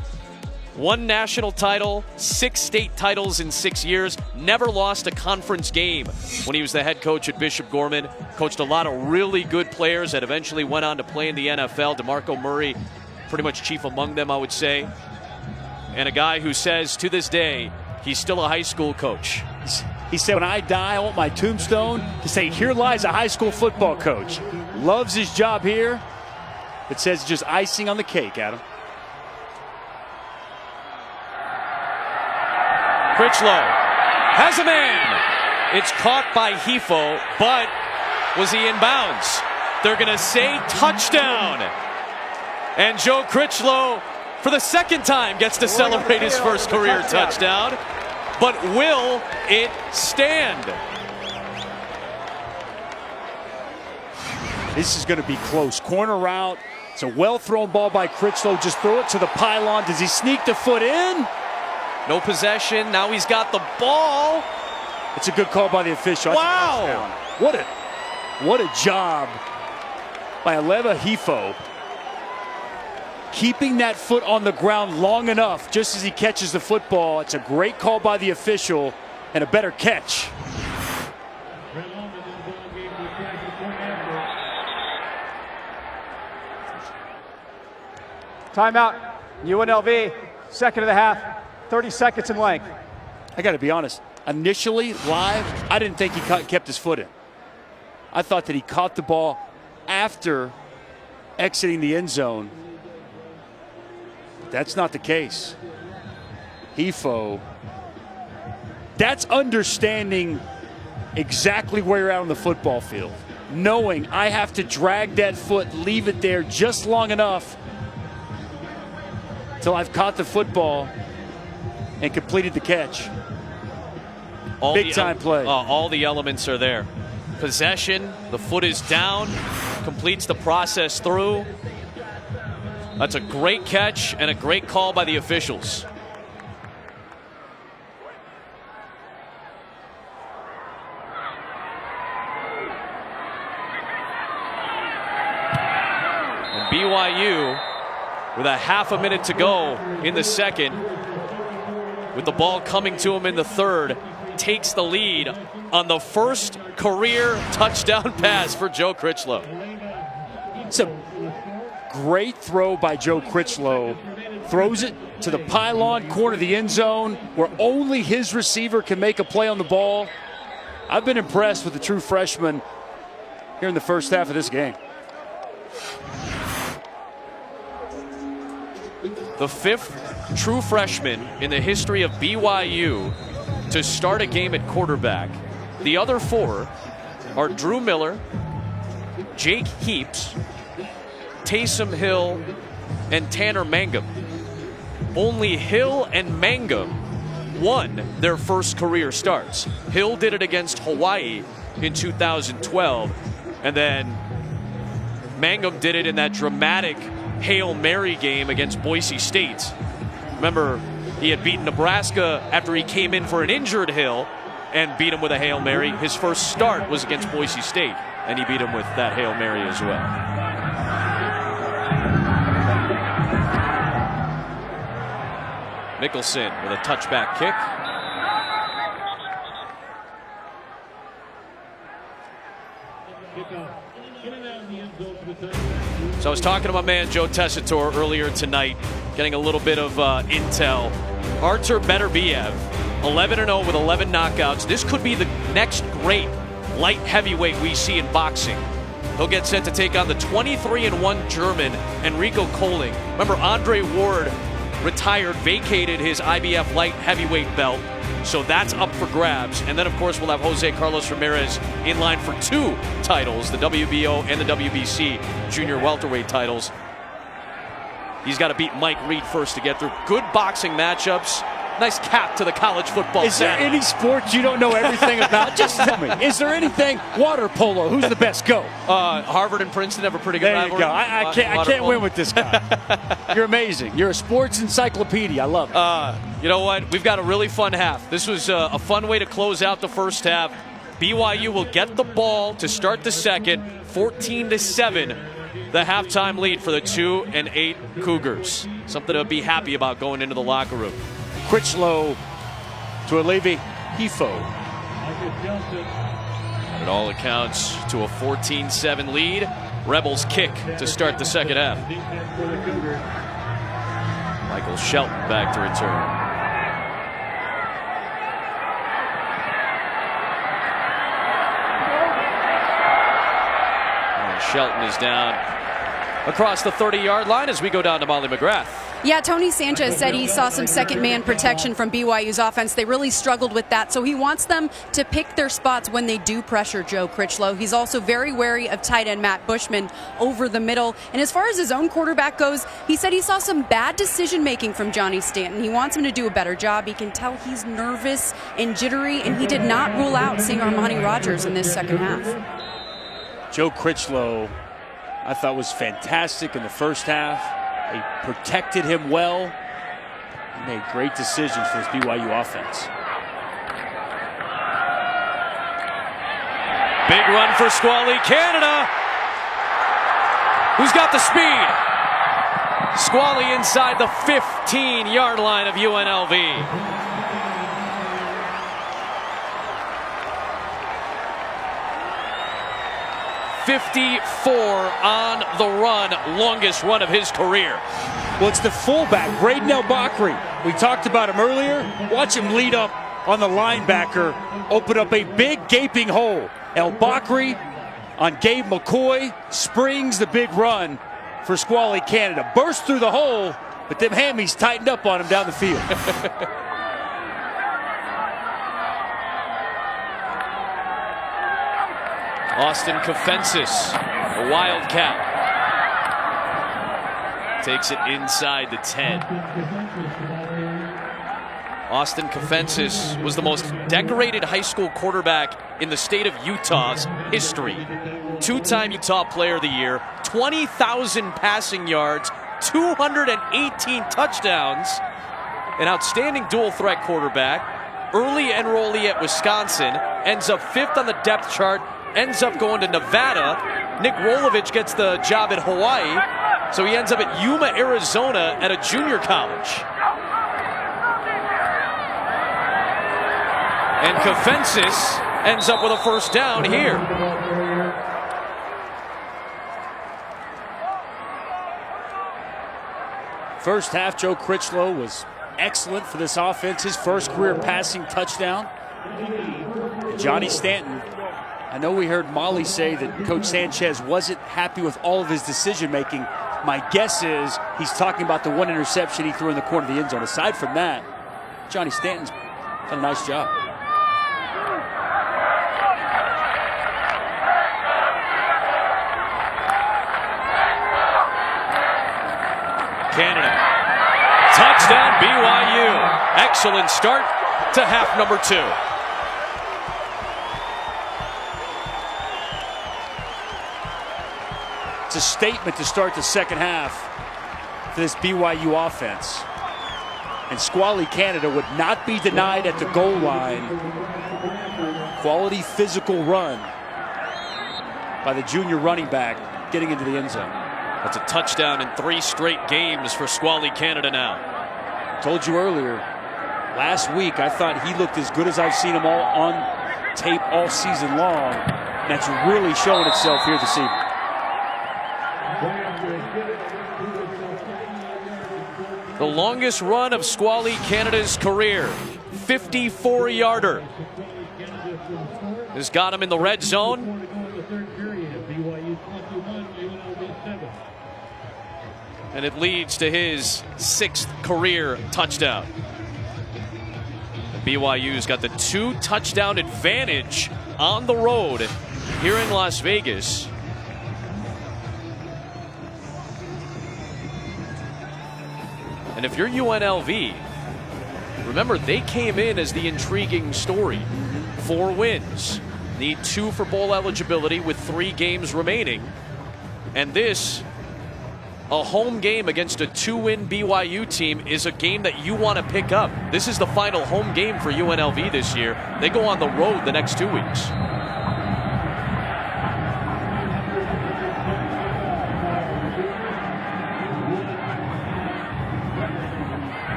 1 national title, 6 state titles in 6 years, never lost a conference game when he was the head coach at Bishop Gorman. Coached a lot of really good players that eventually went on to play in the NFL. DeMarco Murray, pretty much chief among them, I would say. And a guy who says to this day, he's still a high school coach. He said, when I die, I want my tombstone to say, here lies a high school football coach. Loves his job here. It says it's just icing on the cake, Adam. Critchlow has a man. It's caught by Hefo, but was he in bounds? They're going to say touchdown. And Joe Critchlow, for the second time, gets to celebrate his first career touchdown. But will it stand? This is going to be close. Corner route. It's a well-thrown ball by Critchlow. Just throw it to the pylon. Does he sneak the foot in? No possession. Now he's got the ball. It's a good call by the official. Wow. What a job by Aleva Hefo. Keeping that foot on the ground long enough just as he catches the football. It's a great call by the official and a better catch. Timeout, UNLV, second of the half, 30 seconds in length. I got to be honest. Initially, live, I didn't think he kept his foot in. I thought that he caught the ball after exiting the end zone. But that's not the case. Hefo, that's understanding exactly where you're at on the football field. Knowing I have to drag that foot, leave it there just long enough till I've caught the football and completed the catch. Big time play. All the elements are there. Possession, the foot is down, completes the process through. That's a great catch and a great call by the officials. And BYU, with a half a minute to go in the second, with the ball coming to him in the third, takes the lead on the first career touchdown pass for Joe Critchlow. It's a great throw by Joe Critchlow. Throws it to the pylon corner of the end zone where only his receiver can make a play on the ball. I've been impressed with the true freshman here in the first half of this game. The fifth true freshman in the history of BYU to start a game at quarterback. The other four are Drew Miller, Jake Heaps, Taysom Hill and Tanner Mangum. Only Hill and Mangum won their first career starts. Hill did it against Hawaii in 2012, and then Mangum did it in that dramatic Hail Mary game against Boise State. Remember, he had beaten Nebraska after he came in for an injured Hill and beat him with a Hail Mary. His first start was against Boise State, and he beat him with that Hail Mary as well. Mickelson with a touchback kick. So I was talking to my man Joe Tessitore earlier tonight, getting a little bit of intel. Artur Beterbiev, 11-0 with 11 knockouts. This could be the next great light heavyweight we see in boxing. He'll get set to take on the 23-1 German Enrico Koling. Remember, Andre Ward retired, vacated his IBF light heavyweight belt, so that's up for grabs. And then, of course, we'll have Jose Carlos Ramirez in line for 2 titles, the WBO and the WBC junior welterweight titles. He's got to beat Mike Reed first to get through. Good boxing matchups. Nice cap to the college football. Is there any sport you don't know everything about? Just tell me. Is there anything? Water polo. Who's the best? Go. Harvard and Princeton have a pretty good rivalry. There you go. I can't win with this guy. You're amazing. You're a sports encyclopedia. I love it. You know what? We've got a really fun half. This was a fun way to close out the first half. BYU will get the ball to start the second, 14-7. The halftime lead for the 2-8 Cougars. Something to be happy about going into the locker room. Critchlow to Alevi Hifo. It all accounts to a 14-7 lead. Rebels kick to start the second half. Michael Shelton back to return. And Shelton is down across the 30-yard line as we go down to Molly McGrath. Yeah, Tony Sanchez said he saw some second man protection from BYU's offense. They really struggled with that, so he wants them to pick their spots when they do pressure Joe Critchlow. He's also very wary of tight end Matt Bushman over the middle. And as far as his own quarterback goes, he said he saw some bad decision making from Johnny Stanton. He wants him to do a better job. He can tell he's nervous and jittery, and he did not rule out seeing Armani Rogers in this second half. Joe Critchlow, I thought, was fantastic in the first half. They protected him well. He made great decisions for this BYU offense. Big run for Squally Canada. Who's got the speed? Squally inside the 15-yard line of UNLV. .54 on the run, longest run of his career. Well, it's the fullback, Braden El-Bakri. We talked about him earlier. Watch him lead up on the linebacker, open up a big gaping hole. El-Bakri on Gabe McCoy springs the big run for Squally Canada. Burst through the hole, but them hammies tightened up on him down the field. Austin Kofensis, a Wildcat, takes it inside the 10. Austin Kofensis was the most decorated high school quarterback in the state of Utah's history. 2-time Utah Player of the Year, 20,000 passing yards, 218 touchdowns, an outstanding dual threat quarterback, early enrollee at Wisconsin, ends up 5th on the depth chart, ends up going to Nevada. Nick Rolovich gets the job at Hawaii, so he ends up at Yuma, Arizona at a junior college. And Kofensis ends up with a first down here. First half, Joe Critchlow was excellent for this offense. His first career passing touchdown. Johnny Stanton, I know we heard Molly say that Coach Sanchez wasn't happy with all of his decision-making. My guess is he's talking about the one interception he threw in the corner of the end zone. Aside from that, Johnny Stanton's done a nice job. Canada. Touchdown BYU. Excellent start to half number 2. It's a statement to start the second half for this BYU offense. And Squally Canada would not be denied at the goal line. Quality physical run by the junior running back getting into the end zone. That's a touchdown in 3 straight games for Squally Canada now. Told you earlier, last week I thought he looked as good as I've seen him all on tape all season long. And that's really showing itself here this evening. The longest run of Squally Canada's career, 54-yarder. Has got him in the red zone. And it leads to his 6th career touchdown. BYU's got the 2-touchdown advantage on the road here in Las Vegas. And if you're UNLV, remember they came in as the intriguing story. 4 wins. Need 2 for bowl eligibility with 3 games remaining. And this, a home game against a 2-win BYU team, is a game that you want to pick up. This is the final home game for UNLV this year. They go on the road the next 2 weeks.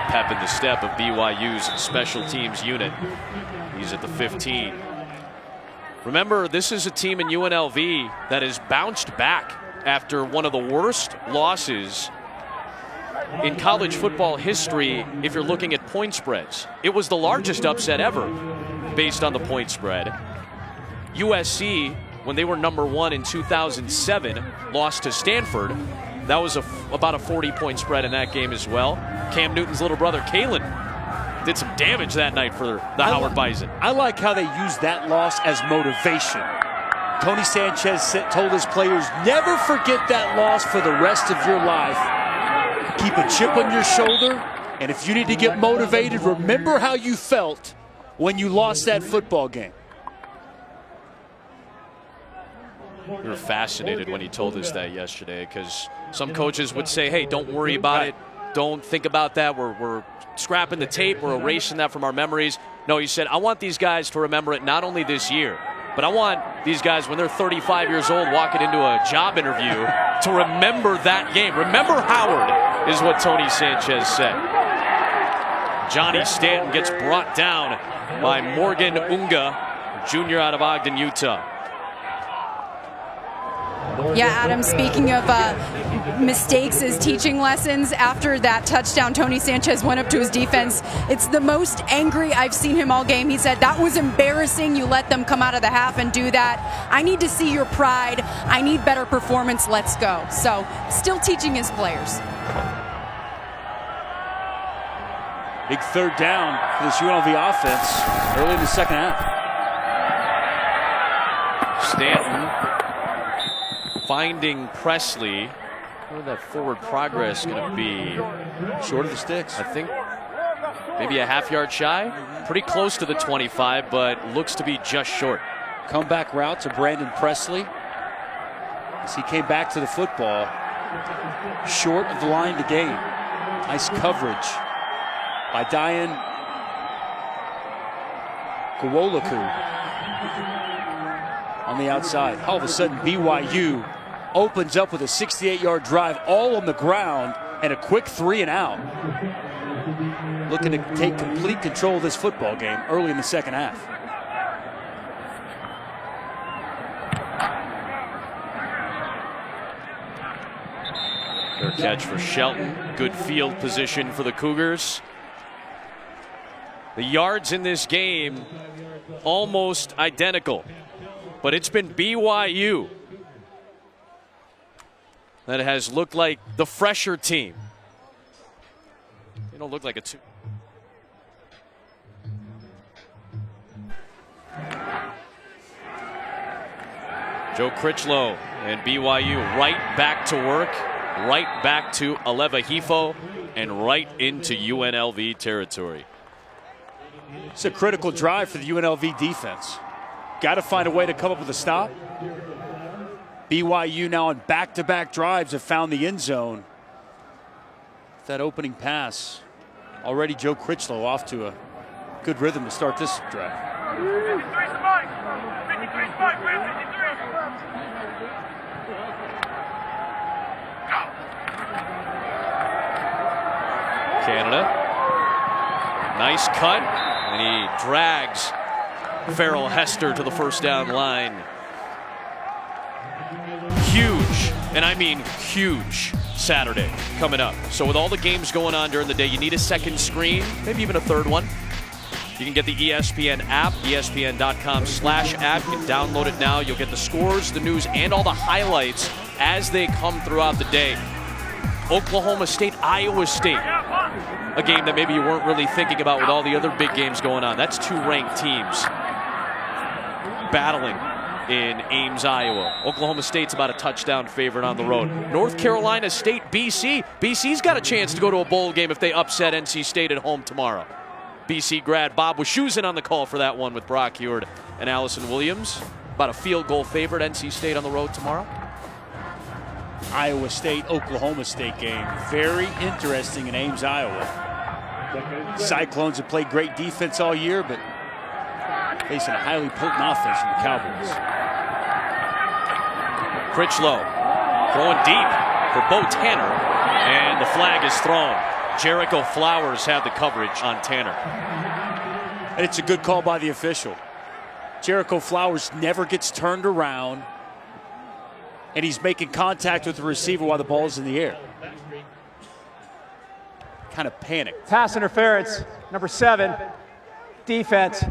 Pep in the step of BYU's special teams unit. He's at the 15. Remember, this is a team in UNLV that has bounced back after one of the worst losses in college football history if you're looking at point spreads. It was the largest upset ever based on the point spread. USC, when they were number 1 in 2007, lost to Stanford. That was about a 40-point spread in that game as well. Cam Newton's little brother, Kalen, did some damage that night for the Howard Bison. I like how they use that loss as motivation. Tony Sanchez told his players, never forget that loss for the rest of your life. Keep a chip on your shoulder, and if you need to get motivated, remember how you felt when you lost that football game. We were fascinated when he told us that yesterday, because some coaches would say, hey, don't worry about it. Don't think about that. We're scrapping the tape. We're erasing that from our memories. No, he said, I want these guys to remember it not only this year, but I want these guys when they're 35 years old walking into a job interview to remember that game. Remember Howard is what Tony Sanchez said. Johnny Stanton gets brought down by Morgan Unga, junior out of Ogden, Utah. Yeah, Adam, speaking of mistakes as teaching lessons, after that touchdown, Tony Sanchez went up to his defense. It's the most angry I've seen him all game. He said, that was embarrassing. You let them come out of the half and do that. I need to see your pride. I need better performance. Let's go. So, still teaching his players. Big 3rd down for this UNLV offense early in the second half. Stanton finding Presley. What that forward progress going to be? Short of the sticks. I think maybe a half-yard shy. Pretty close to the 25, but looks to be just short. Comeback route to Brandon Presley as he came back to the football. Short of the line to gain. Nice coverage by Diane Kowolaku on the outside. All of a sudden, BYU opens up with a 68-yard drive, all on the ground, and a quick 3 and out. Looking to take complete control of this football game early in the second half. Fair catch for Shelton. Good field position for the Cougars. The yards in this game almost identical, but it's been BYU that has looked like the fresher team. They don't look like a two. Joe Critchlow and BYU right back to work, right back to Aleva Hifo, and right into UNLV territory. It's a critical drive for the UNLV defense. Got to find a way to come up with a stop. BYU now on back-to-back drives have found the end zone. That opening pass. Already Joe Critchlow off to a good rhythm to start this drive. Canada. Nice cut. And he drags Farrell Hester to the first down line. Huge, and I mean huge, Saturday coming up. So with all the games going on during the day, you need a second screen, maybe even a third one. You can get the ESPN app, ESPN.com/app. You can download it now. You'll get the scores, the news, and all the highlights as they come throughout the day. Oklahoma State, Iowa State. A game that maybe you weren't really thinking about with all the other big games going on. That's two ranked teams battling in Ames, Iowa. Oklahoma State's about a touchdown favorite on the road. North Carolina State, BC. BC's got a chance to go to a bowl game if they upset NC State at home tomorrow. BC grad Bob Wischusen on the call for that one with Brock Heward and Allison Williams. About a field goal favorite, NC State on the road tomorrow. Iowa State, Oklahoma State game. Very interesting in Ames, Iowa. Cyclones have played great defense all year, but facing a highly potent offense from the Cowboys. Critchlow throwing deep for Bo Tanner, and the flag is thrown. Jericho Flowers had the coverage on Tanner. And it's a good call by the official. Jericho Flowers never gets turned around, and he's making contact with the receiver while the ball is in the air. Kind of panicked. Pass interference, number 7, defense.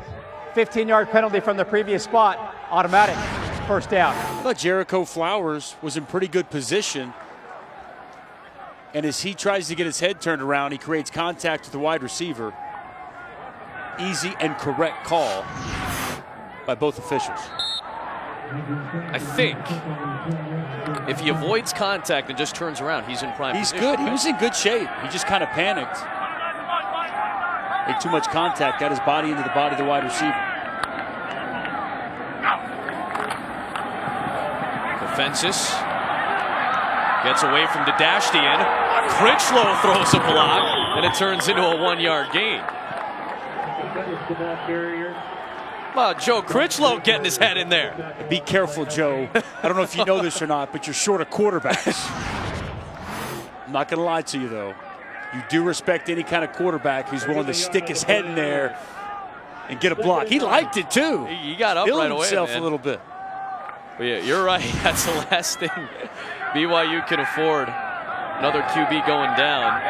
15-yard penalty from the previous spot, automatic, first down. I thought Jericho Flowers was in pretty good position, and as he tries to get his head turned around, he creates contact with the wide receiver. Easy and correct call by both officials. I think if he avoids contact and just turns around, he's in prime position. He's good. He was in good shape. He just kind of panicked. Made too much contact, got his body into the body of the wide receiver. Fences gets away from Dadashtian. Critchlow throws a block, and it turns into a 1-yard gain. Well, Joe Critchlow getting his head in there. Be careful, Joe. I don't know if you know this or not, but you're short of quarterbacks. I'm not going to lie to you, though. You do respect any kind of quarterback who's willing to stick his head in there and get a block. He liked it, too. He got up right away, himself man. a little bit. But yeah, you're right. That's the last thing BYU can afford. Another QB going down.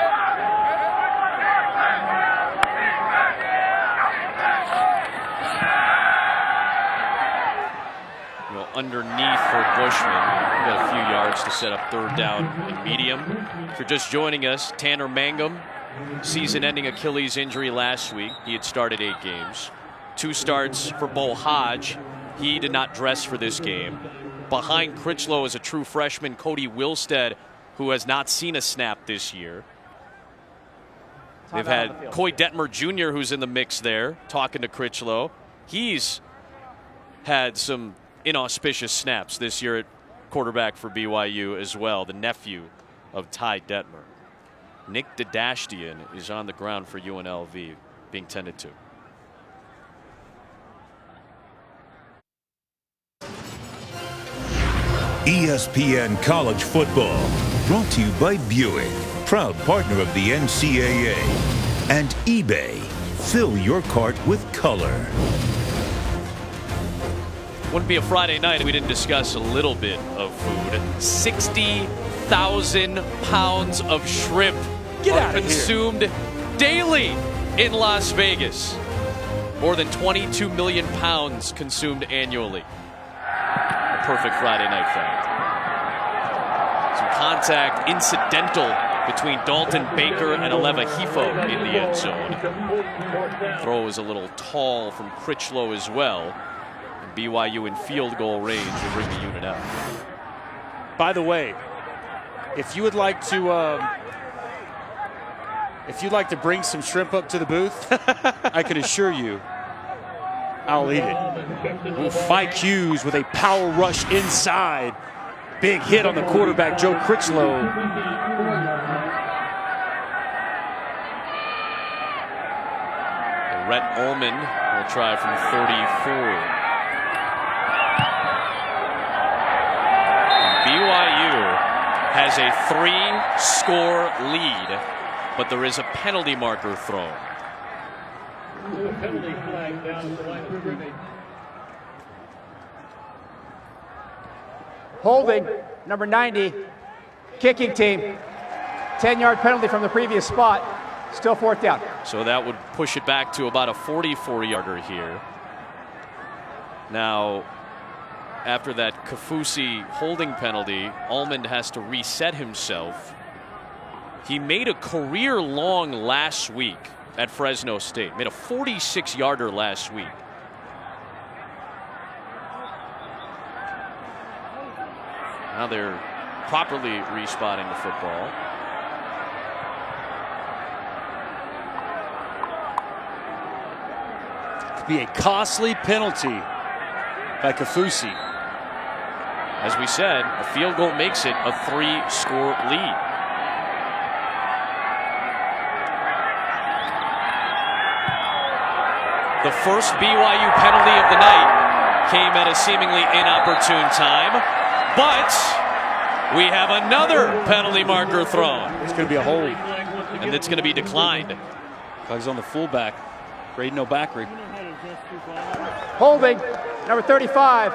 Underneath for Bushman. We've got a few yards to set up third down and medium. If you're just joining us, Tanner Mangum, season-ending Achilles injury last week. He had started 8 games. 2 starts for Bo Hodge. He did not dress for this game. Behind Critchlow is a true freshman, Cody Wilstead, who has not seen a snap this year. They've had Coy Detmer Jr., who's in the mix there, talking to Critchlow. He's had some inauspicious snaps this year at quarterback for BYU as well, the nephew of Ty Detmer. Nick Dadashtian is on the ground for UNLV, being tended to. ESPN College Football, brought to you by Buick, proud partner of the NCAA, and eBay. Fill your cart with color. Wouldn't be a Friday night if we didn't discuss a little bit of food. 60,000 pounds of shrimp are consumed daily in Las Vegas. More than 22 million pounds consumed annually. A perfect Friday night fact. Some contact incidental between Dalton Baker and Aleva Hifo in the end zone. Throw was a little tall from Critchlow as well. BYU in field goal range will bring the unit out. By the way, if you would like to bring some shrimp up to the booth, I can assure you I'll eat it. Mike Hughes with a power rush inside. Big hit on the quarterback, Joe Critchlow. Rhett Ullman will try from 34. BYU has a 3-score lead, but there is a penalty marker thrown. Penalty flag down to the line of scrimmage. Holding, number 90, kicking team. 10-yard penalty from the previous spot. Still 4th down. So that would push it back to about a 44-yarder here. Now, after that Kafusi holding penalty, Ullman has to reset himself. He made a career-long last week at Fresno State. Made a 46-yarder last week. Now they're properly respotting the football. Could be a costly penalty by Kafusi. As we said, a field goal makes it a 3-score lead. The first BYU penalty of the night came at a seemingly inopportune time, but we have another penalty marker thrown. It's going to be a hold. And it's going to be declined. He's on the fullback, Braden O'Backery. Holding, number 35,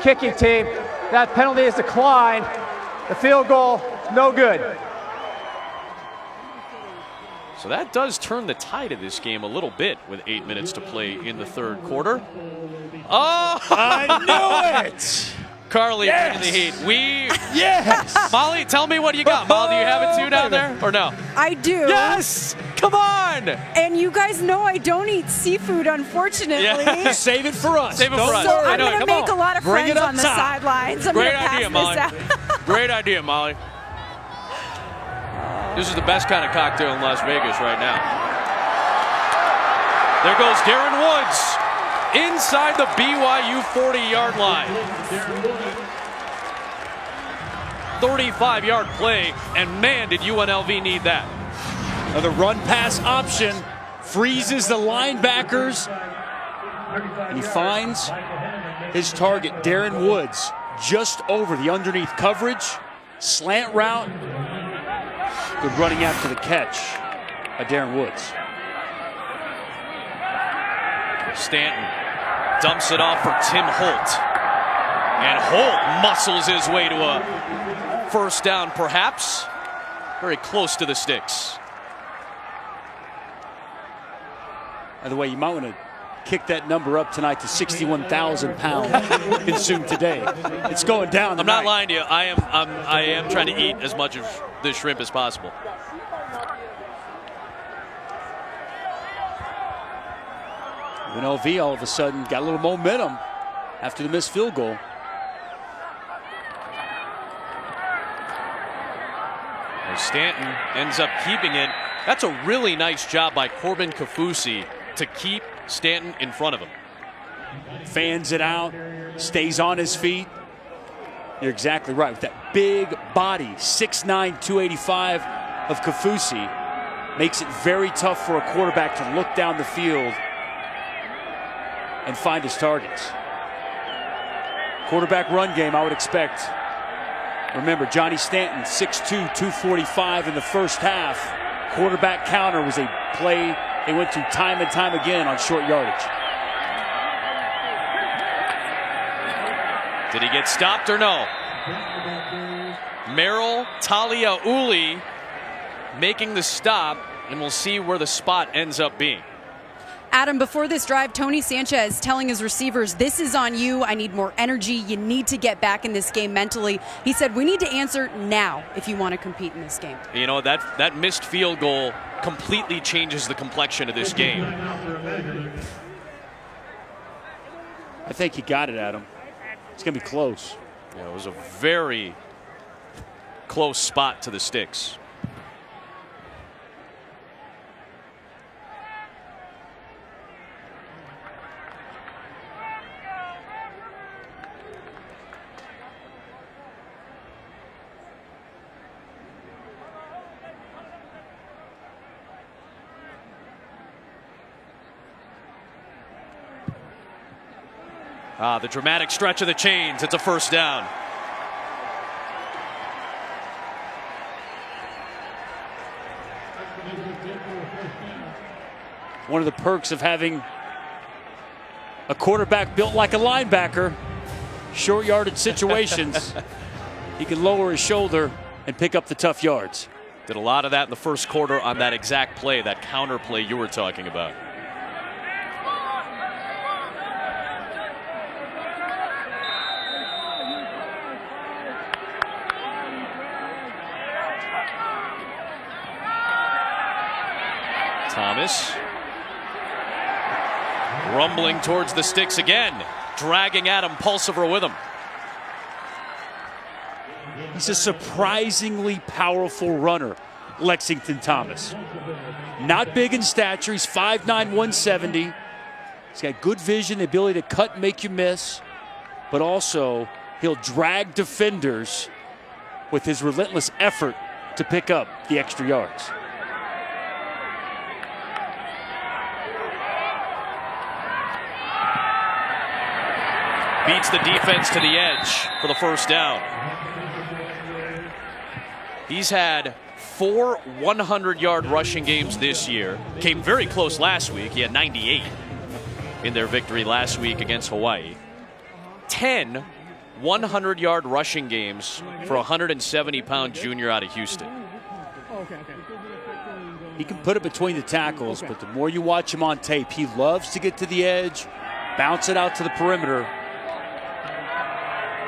kicking team. That penalty is declined. The field goal, no good. So that does turn the tide of this game a little bit with 8 minutes to play in the third quarter. Oh! I knew it! Carly Yes! in the heat. Yes! Molly, tell me what you got. Molly, do you have it too down there? Or no? I do. Yes! Come on! And you guys know I don't eat seafood, unfortunately. Yeah. Save it for us. Save it Don't for us. So worry. I'm going to make a lot of Bring it friends up on the top. sidelines. I'm Great going to pass idea, this Molly. out. Great idea, Molly. This is the best kind of cocktail in Las Vegas right now. There goes Darren Woods inside the BYU 40-yard line. 35-yard play, and man, did UNLV need that. Another run-pass option. Freezes the linebackers. And he finds his target, Darren Woods, just over the underneath coverage. Slant route. Good running after the catch by Darren Woods. Stanton dumps it off for Tim Holt. And Holt muscles his way to a first down, perhaps. Very close to the sticks. By the way, you might want to kick that number up tonight to 61,000 pounds consumed today. It's going down. I'm not lying to you. I am trying to eat as much of this shrimp as possible. UNLV all of a sudden got a little momentum after the missed field goal. As Stanton ends up keeping it. That's a really nice job by Corbin Kafusi to keep Stanton in front of him. Fans it out, stays on his feet. You're exactly right. With that big body, 6'9", 285 of Kafusi, makes it very tough for a quarterback to look down the field and find his targets. Quarterback run game, I would expect. Remember, Johnny Stanton, 6'2", 245 in the first half. Quarterback counter was a play they went to time and time again on short yardage. Did he get stopped or no? Merrill Taliauli making the stop, and we'll see where the spot ends up being. Adam, before this drive, Tony Sanchez telling his receivers, this is on you. I need more energy. You need to get back in this game mentally. He said, we need to answer now if you want to compete in this game. You know, that missed field goal completely changes the complexion of this game. I think he got it, Adam. It's going to be close. Yeah, it was a very close spot to the sticks. The dramatic stretch of the chains. It's a first down. One of the perks of having a quarterback built like a linebacker, short yardage situations, he can lower his shoulder and pick up the tough yards. Did a lot of that in the first quarter on that exact play, that counter play you were talking about. Thomas rumbling towards the sticks again, dragging Adam Pulsiver with him. He's a surprisingly powerful runner, Lexington Thomas. Not big in stature. He's 5'9", 170. He's got good vision, the ability to cut and make you miss, but also he'll drag defenders with his relentless effort to pick up the extra yards. Beats the defense to the edge for the first down. He's had 4 100-yard rushing games this year. Came very close last week. He had 98 in their victory last week against Hawaii. 10 100-yard rushing games for a 170-pound junior out of Houston. He can put it between the tackles, but the more you watch him on tape, he loves to get to the edge, bounce it out to the perimeter,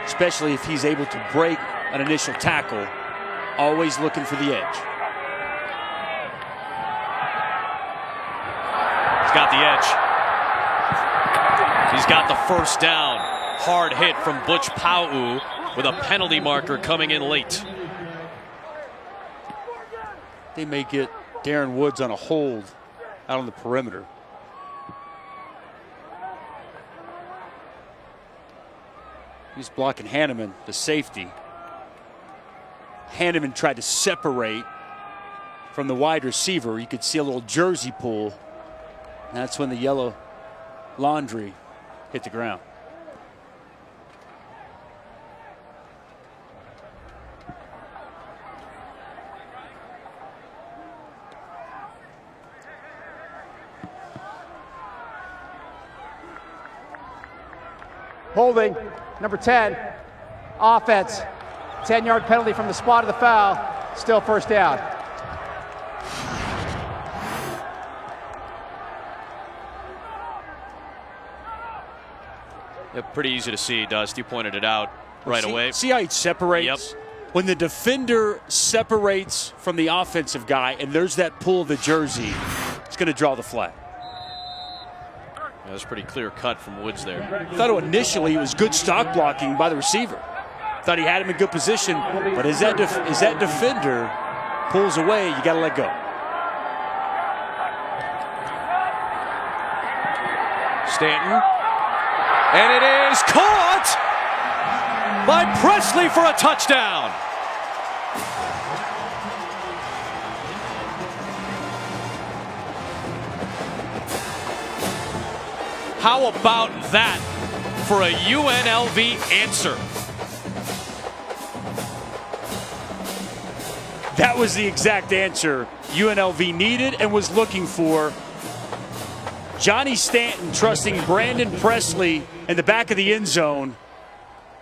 especially if he's able to break an initial tackle, always looking for the edge. He's got the edge. He's got the first down. Hard hit from Butch Pau'u with a penalty marker coming in late. They may get Darren Woods on a hold out on the perimeter. He's blocking Hanneman, the safety. Hanneman tried to separate from the wide receiver. You could see a little jersey pull. And that's when the yellow laundry hit the ground. Holding, number 10, offense. 10-yard penalty from the spot of the foul. Still first down. Yeah, pretty easy to see, Dust. You pointed it out right away. See how he separates? Yep. When the defender separates from the offensive guy and there's that pull of the jersey, it's going to draw the flag. That was pretty clear cut from Woods there. I thought initially it was good stock blocking by the receiver. Thought he had him in good position, but as that defender pulls away, you got to let go. Stanton. And it is caught by Presley for a touchdown. How about that for a UNLV answer? That was the exact answer UNLV needed and was looking for. Johnny Stanton trusting Brandon Presley in the back of the end zone,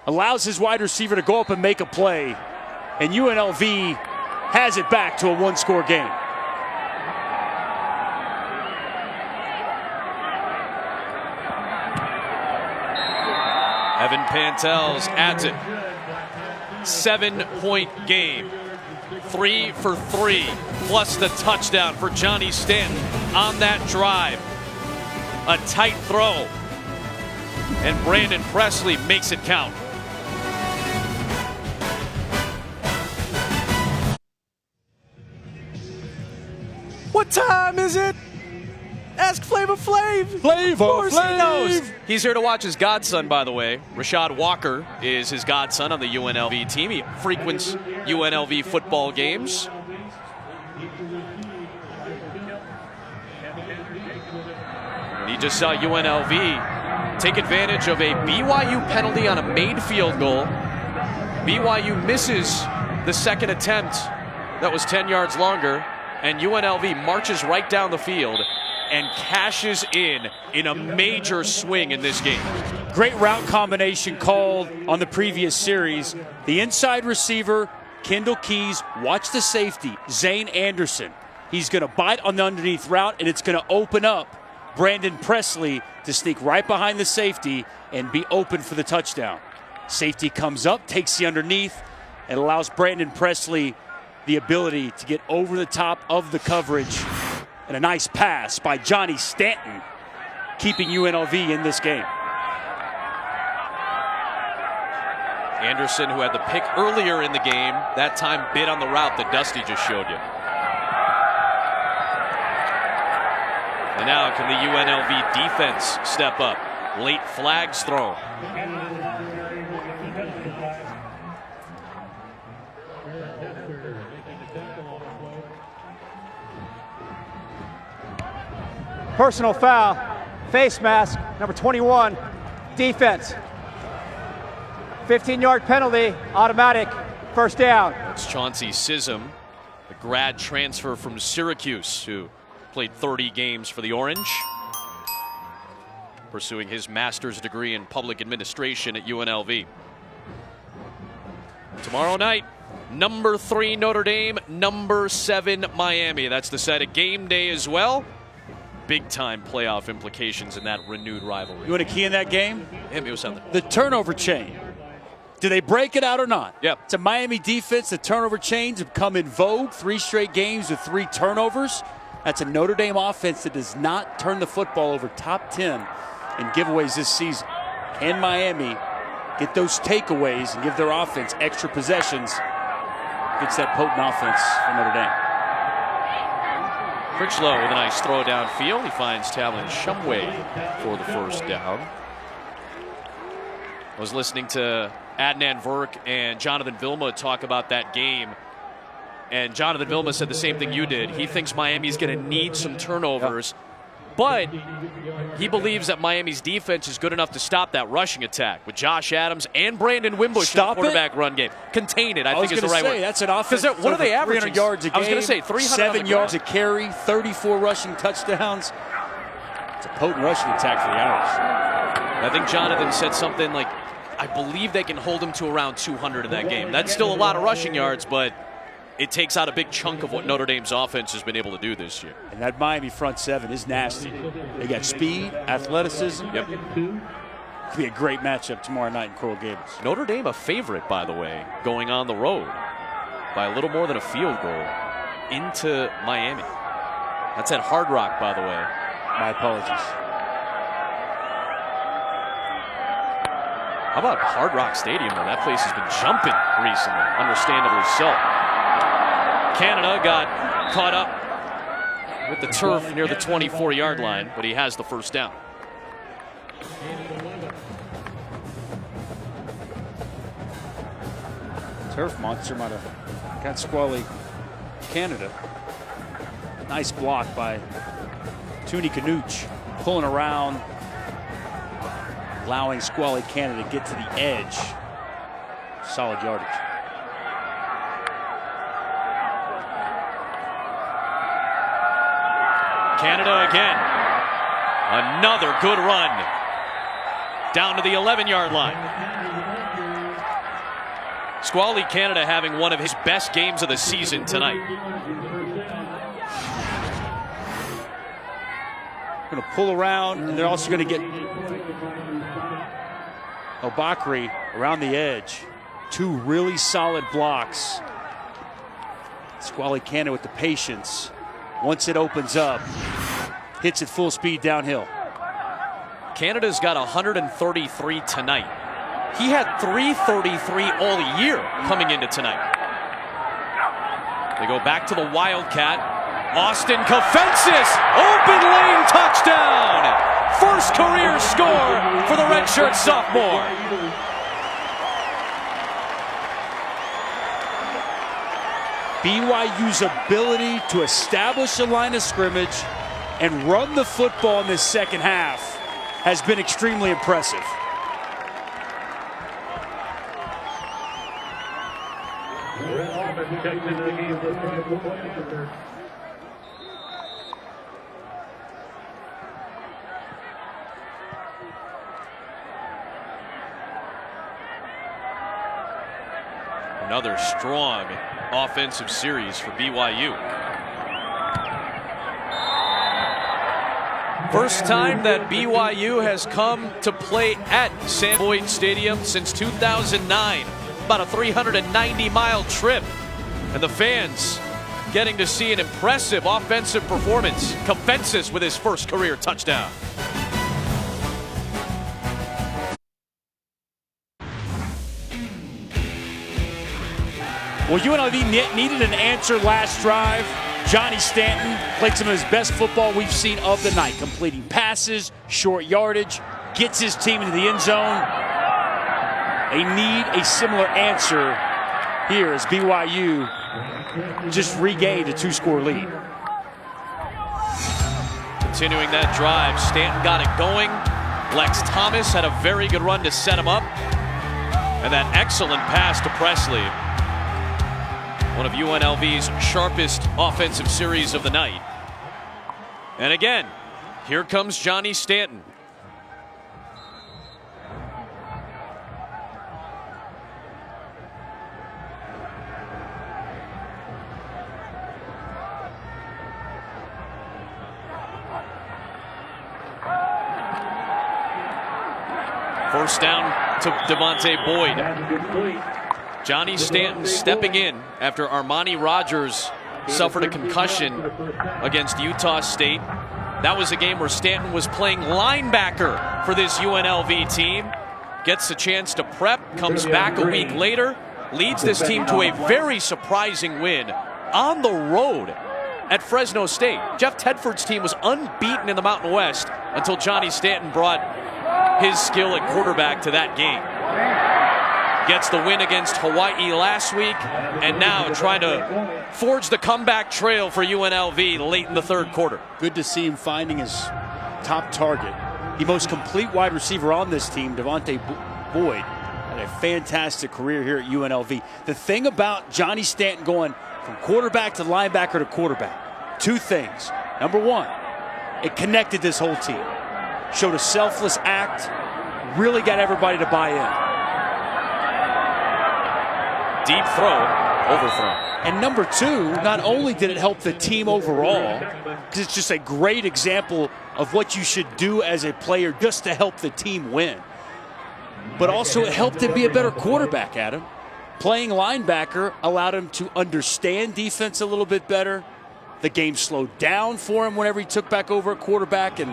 allows his wide receiver to go up and make a play, and UNLV has it back to a one-score game. Evan Pantels adds it. 7-point game. 3 for 3, plus the touchdown for Johnny Stanton on that drive. A tight throw. And Brandon Presley makes it count. What time is it? Ask Flavor Flav. Flavor Of course he Flav. knows. He's here to watch his godson, by the way. Rashad Walker is his godson on the UNLV team. He frequents UNLV football games. He just saw UNLV take advantage of a BYU penalty on a made field goal. BYU misses the second attempt that was 10 yards longer, and UNLV marches right down the field and cashes in a major swing in this game. Great route combination called on the previous series. The inside receiver, Kendall Keys, watch the safety, Zane Anderson. He's going to bite on the underneath route, and it's going to open up Brandon Presley to sneak right behind the safety and be open for the touchdown. Safety comes up, takes the underneath, and allows Brandon Presley the ability to get over the top of the coverage. And a nice pass by Johnny Stanton, keeping UNLV in this game. Anderson, who had the pick earlier in the game, that time bid on the route that Dusty just showed you. And now can the UNLV defense step up? Late flags thrown. Personal foul, face mask, number 21, defense. 15-yard penalty, automatic, first down. It's Chauncey Sism, a grad transfer from Syracuse who played 30 games for the Orange, pursuing his master's degree in public administration at UNLV. Tomorrow night, number 3 Notre Dame, number 7 Miami. That's the set of game day as well. Big-time playoff implications in that renewed rivalry. You want a key in that game? Hit me with something. The turnover chain. Do they break it out or not? Yep. It's a Miami defense. The turnover chains have come in vogue. 3 straight games with 3 turnovers. That's a Notre Dame offense that does not turn the football over top 10 in giveaways this season. Can Miami get those takeaways and give their offense extra possessions against that potent offense for Notre Dame? Critchlow with a nice throw downfield. He finds Talon Shumway for the first down. I was listening to Adnan Verk and Jonathan Vilma talk about that game. And Jonathan Vilma said the same thing you did. He thinks Miami's going to need some turnovers. But he believes that Miami's defense is good enough to stop that rushing attack with Josh Adams and Brandon Wimbush in the quarterback run game. Contain it, I think is the right word. That's an offense. What are they averaging? 300 yards a game. I was going to say 300 7 yards a carry, 34 rushing touchdowns. It's a potent rushing attack for the Irish. I think Jonathan said something like, I believe they can hold him to around 200 in that game. That's still a lot of rushing yards, but it takes out a big chunk of what Notre Dame's offense has been able to do this year. And that Miami front 7 is nasty. They got speed, athleticism. Yep. Could be a great matchup tomorrow night in Coral Gables. Notre Dame a favorite, by the way, going on the road by a little more than a field goal into Miami. That's at Hard Rock, by the way. My apologies. How about Hard Rock Stadium, though? That place has been jumping recently, understandably so. Canada got caught up with the turf near the 24-yard line, but he has the first down. Turf monster might have got squally Canada. Nice block by Tuni Canuch, pulling around, allowing squally Canada to get to the edge. Solid yardage. Canada again. Another good run. Down to the 11-yard line. Squally Canada having one of his best games of the season tonight. Going to pull around, and they're also going to get Obakri around the edge. 2 really solid blocks. Squally Canada with the patience. Once it opens up, hits it full speed downhill. Canada's got 133 tonight. He had 333 all year coming into tonight. They go back to the Wildcat. Austin Kofensis, open lane touchdown. First career score for the redshirt sophomore. BYU's ability to establish a line of scrimmage and run the football in this second half has been extremely impressive. Another strong offensive series for BYU. First time that BYU has come to play at Sam Boyd Stadium since 2009. About a 390-mile trip. And the fans getting to see an impressive offensive performance. Kofensis with his first career touchdown. Well, UNLV needed an answer last drive. Johnny Stanton played some of his best football we've seen of the night, completing passes, short yardage, gets his team into the end zone. They need a similar answer here as BYU just regained a 2-score lead. Continuing that drive, Stanton got it going. Lex Thomas had a very good run to set him up. And that excellent pass to Presley. One of UNLV's sharpest offensive series of the night. And again, here comes Johnny Stanton. First down to Devontae Boyd. Johnny Stanton stepping in after Armani Rogers suffered a concussion against Utah State. That was a game where Stanton was playing linebacker for this UNLV team. Gets a chance to prep, comes back a week later, leads this team to a very surprising win on the road at Fresno State. Jeff Tedford's team was unbeaten in the Mountain West until Johnny Stanton brought his skill at quarterback to that game. Gets the win against Hawaii last week, and now trying to forge the comeback trail for UNLV late in the third quarter. Good to see him finding his top target. The most complete wide receiver on this team, Devontae Boyd, had a fantastic career here at UNLV. The thing about Johnny Stanton going from quarterback to linebacker to quarterback, two things. Number one, it connected this whole team. Showed a selfless act, really got everybody to buy in. Deep throw, overthrow. And number two, not only did it help the team overall, because it's just a great example of what you should do as a player just to help the team win, but also it helped him be a better quarterback, Adam. Playing linebacker allowed him to understand defense a little bit better. The game slowed down for him whenever he took back over at quarterback, and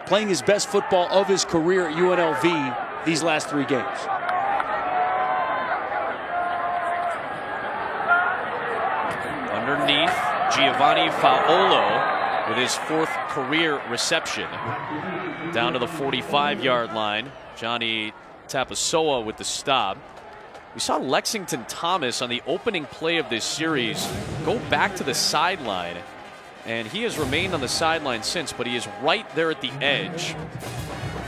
playing his best football of his career at UNLV these last 3 games. Underneath, Giovanni Faolo with his 4th career reception. Down to the 45-yard line. Johnny Tapasoa with the stop. We saw Lexington Thomas on the opening play of this series go back to the sideline, and he has remained on the sideline since, but he is right there at the edge,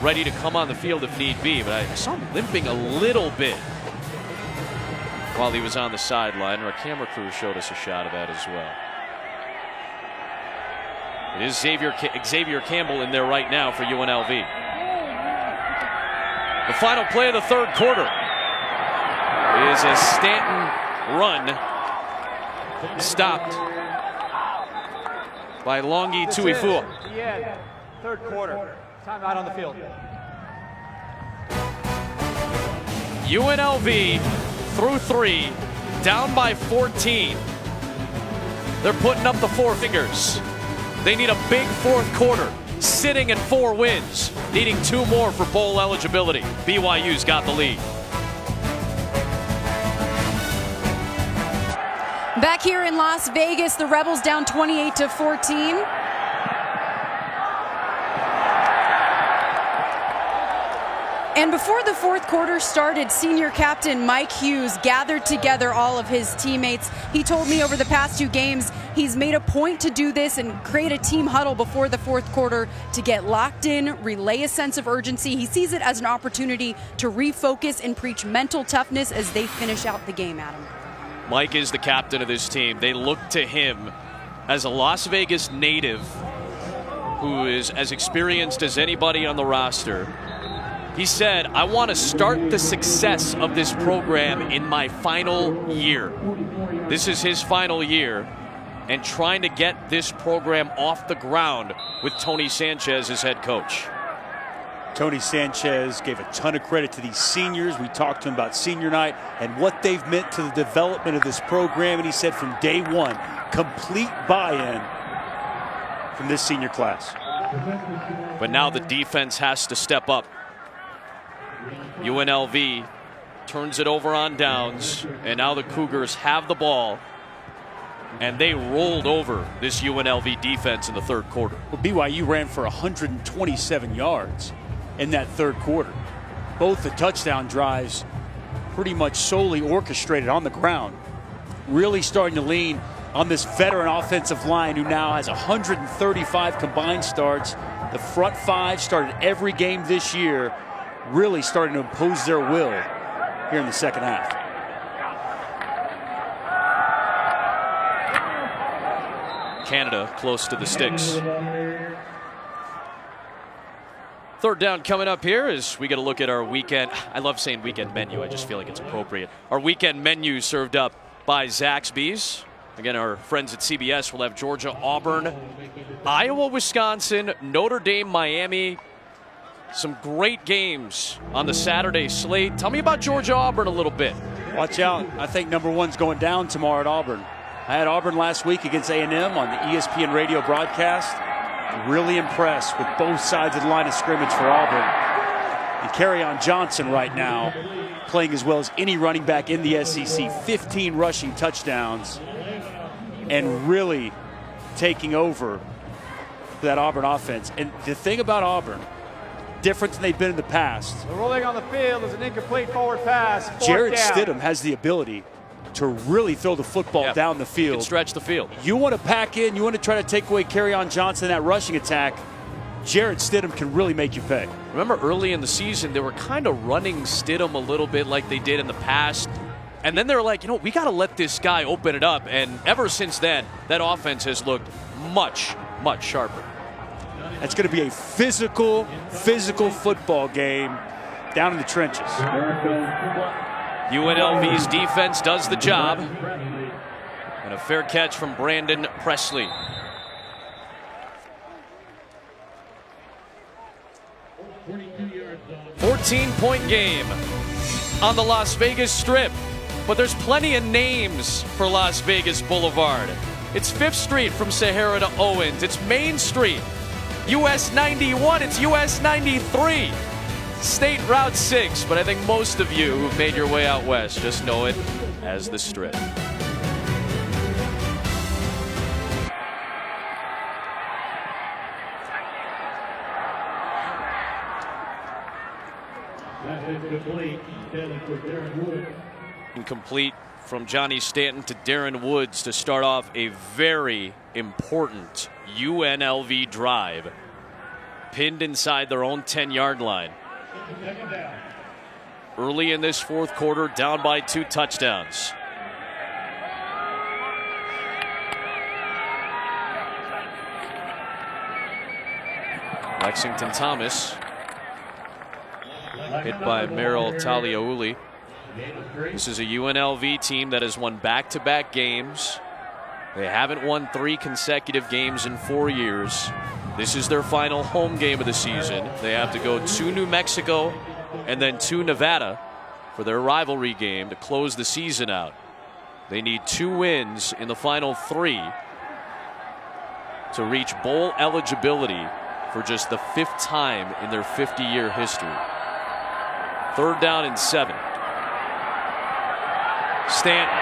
ready to come on the field if need be. But I saw him limping a little bit while he was on the sideline. Our camera crew showed us a shot of that as well. It is Xavier Campbell in there right now for UNLV. The final play of the third quarter is a Stanton run stopped by Longi Tuifua. Yeah, third quarter. Time out on the field. UNLV through 3, down by 14. They're putting up the 4 fingers. They need a big fourth quarter sitting at 4 wins, needing 2 more for bowl eligibility. BYU's got the lead. Back here in Las Vegas, the Rebels down 28-14. And before the fourth quarter started, senior captain Mike Hughes gathered together all of his teammates. He told me over the past 2 games, he's made a point to do this and create a team huddle before the fourth quarter to get locked in, relay a sense of urgency. He sees it as an opportunity to refocus and preach mental toughness as they finish out the game, Adam. Mike is the captain of this team. They look to him as a Las Vegas native who is as experienced as anybody on the roster. He said, I want to start the success of this program in my final year. This is his final year, and trying to get this program off the ground with Tony Sanchez as head coach. Tony Sanchez gave a ton of credit to these seniors. We talked to him about senior night and what they've meant to the development of this program. And he said from day one, complete buy-in from this senior class. But now the defense has to step up. UNLV turns it over on downs, and now the Cougars have the ball, and they rolled over this UNLV defense in the third quarter. Well, BYU ran for 127 yards in that third quarter. Both the touchdown drives pretty much solely orchestrated on the ground. Really starting to lean on this veteran offensive line who now has 135 combined starts. The front 5 started every game this year, really starting to impose their will here in the second half. Canada close to the sticks. Third down coming up here as we get a look at our weekend. I love saying weekend menu. I just feel like it's appropriate. Our weekend menu served up by Zaxby's. Again, our friends at CBS will have Georgia, Auburn, Iowa, Wisconsin, Notre Dame, Miami. Some great games on the Saturday slate. Tell me about Georgia, Auburn a little bit. Watch out. I think number 1's going down tomorrow at Auburn. I had Auburn last week against A&M on the ESPN radio broadcast. Really impressed with both sides of the line of scrimmage for Auburn. And Kerryon Johnson right now playing as well as any running back in the SEC. 15 rushing touchdowns and really taking over that Auburn offense. And the thing about Auburn, different than they've been in the past. The rolling on the field is an incomplete forward pass. Jared Stidham has the ability to really throw the football down the field. Can stretch the field. You want to pack in, you want to try to take away Kerryon Johnson, that rushing attack, Jared Stidham can really make you pay. Remember early in the season, they were kind of running Stidham a little bit like they did in the past. And then they're like, we got to let this guy open it up. And ever since then, that offense has looked much, much sharper. It's going to be a physical football game down in the trenches. UNLV's defense does the job. And a fair catch from Brandon Presley. A 14-point game on the Las Vegas Strip. But there's plenty of names for Las Vegas Boulevard. It's 5th Street from Sahara to Owens. It's Main Street. US 91, it's US 93. State Route 6, but I think most of you who've made your way out west just know it as the Strip. Incomplete from Johnny Stanton to Darren Woods to start off a very important UNLV drive. Pinned inside their own 10-yard line. Early in this fourth quarter, down by 2 touchdowns. Lexington Thomas hit by Merrill Taliauli. This is a UNLV team that has won back-to-back games. They haven't won 3 consecutive games in 4 years. This is their final home game of the season. They have to go to New Mexico and then to Nevada for their rivalry game to close the season out. They need 2 wins in the final 3 to reach bowl eligibility for just the 5th time in their 50-year history. 3rd down and 7. Stanton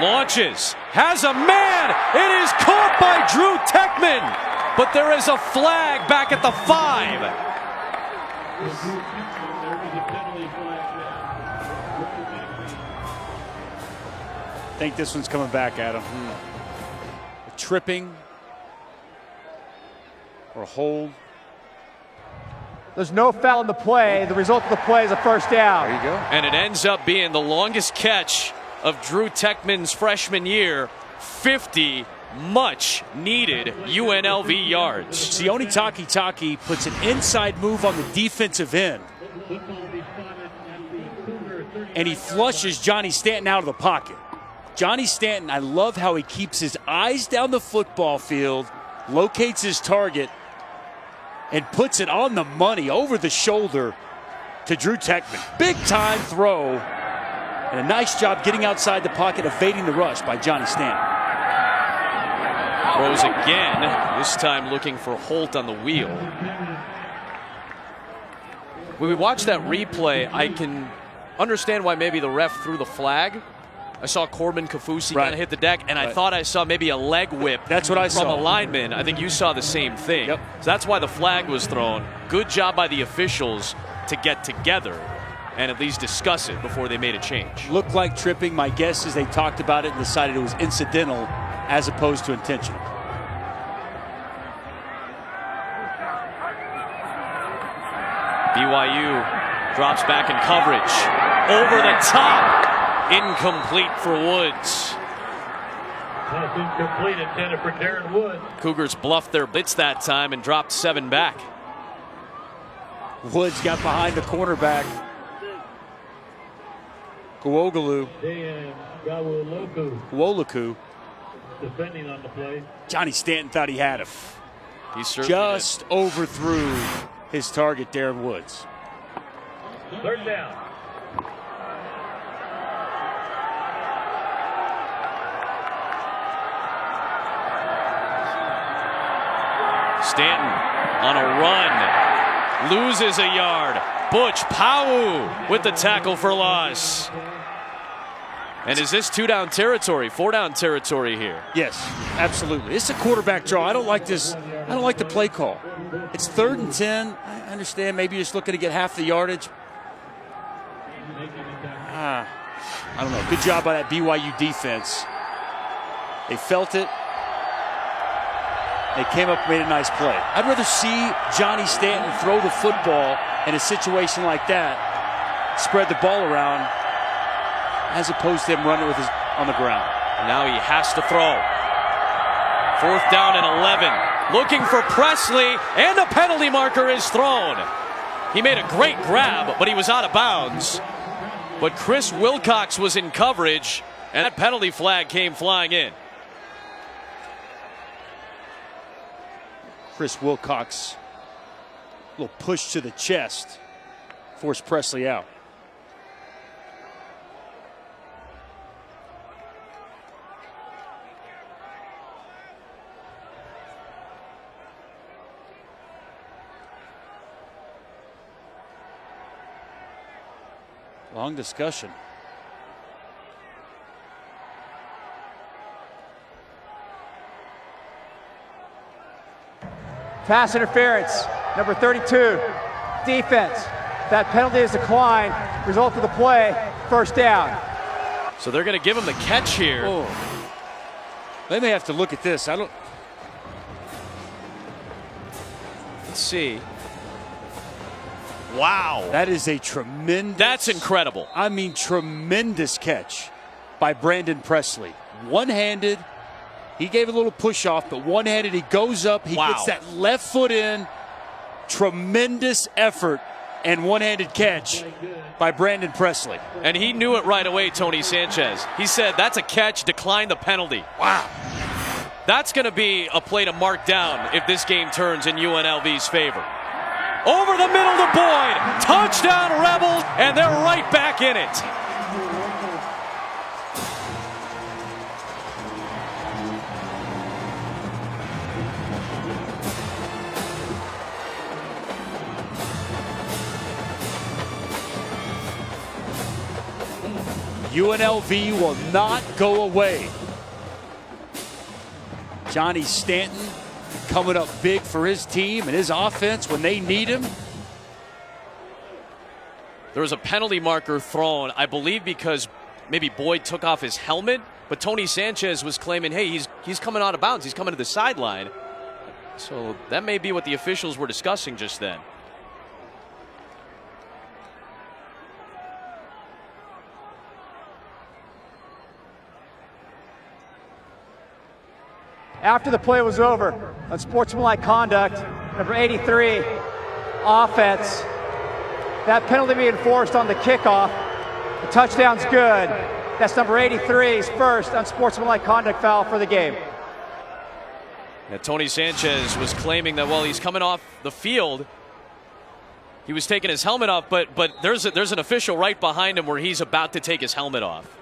launches, has a man. It is caught by Drew Techman, but there is a flag back at the 5. I think this one's coming back, Adam. A tripping or a hold. There's no foul in the play. The result of the play is a first down. There you go. And it ends up being the longest catch of Drew Techman's freshman year. 50 much needed UNLV yards. Sione Takitaki puts an inside move on the defensive end, and he flushes Johnny Stanton out of the pocket. Johnny Stanton, I love how he keeps his eyes down the football field, locates his target, and puts it on the money over the shoulder to Drew Techman. Big time throw, and a nice job getting outside the pocket, evading the rush by Johnny Stanton. Throws again, this time looking for Holt on the wheel. When we watch that replay, I can understand why maybe the ref threw the flag. I saw Corbin Kafusi kind of hit the deck, and I thought I saw maybe a leg whip. That's what I from saw. a lineman. I think you saw the same thing. Yep. So that's why the flag was thrown. Good job by the officials to get together and at least discuss it before they made a change. Looked like tripping. My guess is they talked about it and decided it was incidental as opposed to intentional. BYU drops back in coverage. Over the top. Incomplete for Woods. Pass incomplete, intended for Darren Woods. Cougars bluffed their blitz that time and dropped 7 back. Woods got behind the cornerback. Kuwolaku. Defending on the play. Johnny Stanton thought he had him. He certainly Just overthrew his target, Darren Woods. 3rd down. Stanton on a run, loses a yard. Butch Powell with the tackle for loss. And is this 2-down territory, 4-down territory here? Yes, absolutely. It's a quarterback draw. I don't like this. I don't like the play call. It's 3rd and 10. I understand maybe you're just looking to get half the yardage. I don't know. Good job by that BYU defense. They felt it. They came up and made a nice play. I'd rather see Johnny Stanton throw the football in a situation like that, spread the ball around, as opposed to him running with his on the ground. Now he has to throw. 4th down and 11. Looking for Presley, and a penalty marker is thrown. He made a great grab, but he was out of bounds. But Chris Wilcox was in coverage, and that penalty flag came flying in. Chris Wilcox, a little push to the chest, forced Presley out. Long discussion. Pass interference, number 32, defense. That penalty is declined. Result of the play, first down. So they're going to give him the catch here. Oh. They may have to look at this. Let's see. Wow. That is a tremendous. That's incredible. I mean, tremendous catch by Brandon Presley. One-handed. He gave a little push off, but one-handed, he goes up. He gets that left foot in. Tremendous effort and one-handed catch by Brandon Presley. And he knew it right away, Tony Sanchez. He said, that's a catch, decline the penalty. Wow. That's going to be a play to mark down if this game turns in UNLV's favor. Over the middle to Boyd. Touchdown Rebels, and they're right back in it. UNLV will not go away. Johnny Stanton coming up big for his team and his offense when they need him. There was a penalty marker thrown, I believe, because maybe Boyd took off his helmet, but Tony Sanchez was claiming, hey, he's coming out of bounds. He's coming to the sideline. So that may be what the officials were discussing just then. After the play was over, unsportsmanlike conduct, number 83, offense. That penalty being enforced on the kickoff. The touchdown's good. That's number 83's first unsportsmanlike conduct foul for the game. Yeah, Tony Sanchez was claiming that while he's coming off the field, he was taking his helmet off, but there's an official right behind him where he's about to take his helmet off.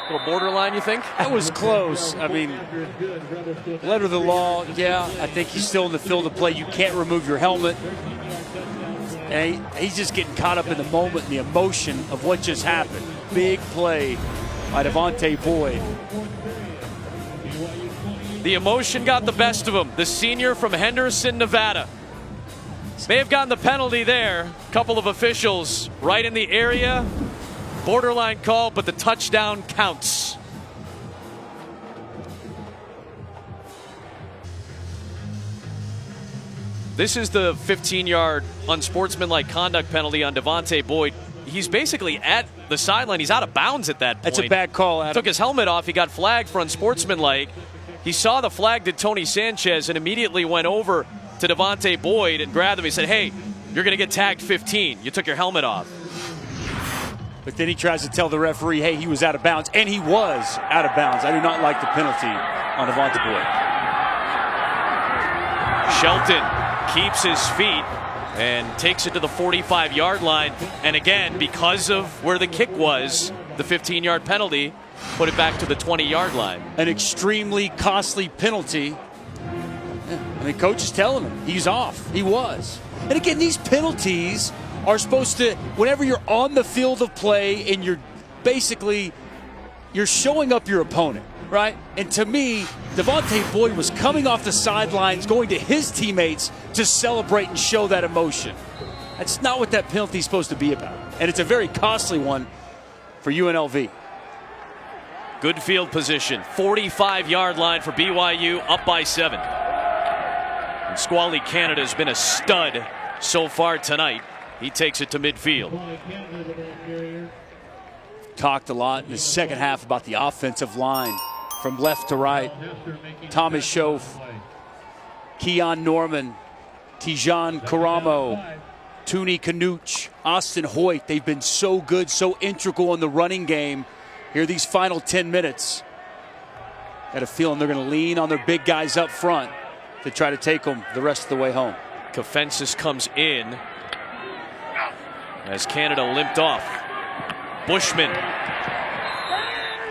A little borderline, you think? That was close. I mean, letter of the law, yeah, I think he's still in the field of play. You can't remove your helmet. And he's just getting caught up in the moment and the emotion of what just happened. Big play by Devontae Boyd. The emotion got the best of him. The senior from Henderson, Nevada. May have gotten the penalty there. A couple of officials right in the area. Borderline call, but the touchdown counts. This is the 15-yard unsportsmanlike conduct penalty on Devontae Boyd. He's basically at the sideline. He's out of bounds at that point. That's a bad call, Adam. Took his helmet off. He got flagged for unsportsmanlike. He saw the flag to Tony Sanchez and immediately went over to Devontae Boyd and grabbed him. He said, hey, you're going to get tagged 15. You took your helmet off. But then he tries to tell the referee, hey, he was out of bounds. And he was out of bounds. I do not like the penalty on Devontae Boyd. Shelton keeps his feet and takes it to the 45-yard line. And again, because of where the kick was, the 15-yard penalty put it back to the 20-yard line. An extremely costly penalty. I mean, coach is telling him he's off. He was. And again, these penalties are supposed to, whenever you're on the field of play and you're showing up your opponent, right? And to me, Devontae Boyd was coming off the sidelines, going to his teammates to celebrate and show that emotion. That's not what that penalty is supposed to be about. And it's a very costly one for UNLV. Good field position. 45-yard line for BYU, up by 7. And Squally Canada has been a stud so far tonight. He takes it to midfield. Talked a lot in the second half about the offensive line from left to right. Thomas Schoaf, Keon Norman, Tijan Karamo, Tuni Kanuch, Austin Hoyt. They've been so good, so integral in the running game. Here these final 10 minutes. Got a feeling they're going to lean on their big guys up front to try to take them the rest of the way home. Kafensis comes in as Canada limped off. Bushman.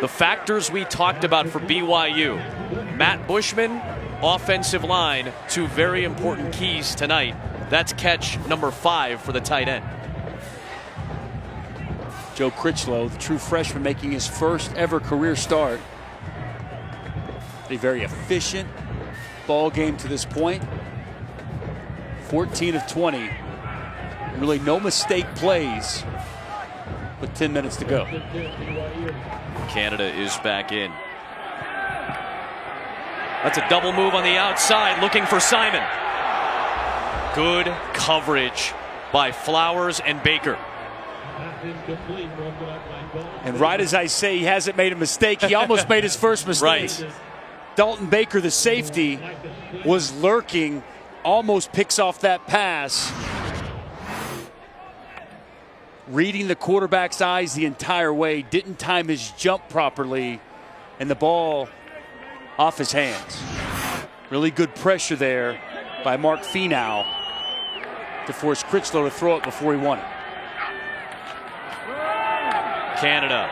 The factors we talked about for BYU. Matt Bushman, offensive line, 2 very important keys tonight. That's catch number 5 for the tight end. Joe Critchlow, the true freshman, making his first ever career start. A very efficient ball game to this point. 14 of 20. Really no mistake plays with 10 minutes to go. Canada is back in. That's a double move on the outside, looking for Simon. Good coverage by Flowers and Baker. And right as I say he hasn't made a mistake, he almost made his first mistake. Right. Dalton Baker, the safety, was lurking, almost picks off that pass. Reading the quarterback's eyes the entire way, didn't time his jump properly, and the ball off his hands. Really good pressure there by Mark Finau to force Critchlow to throw it before he won it. Canada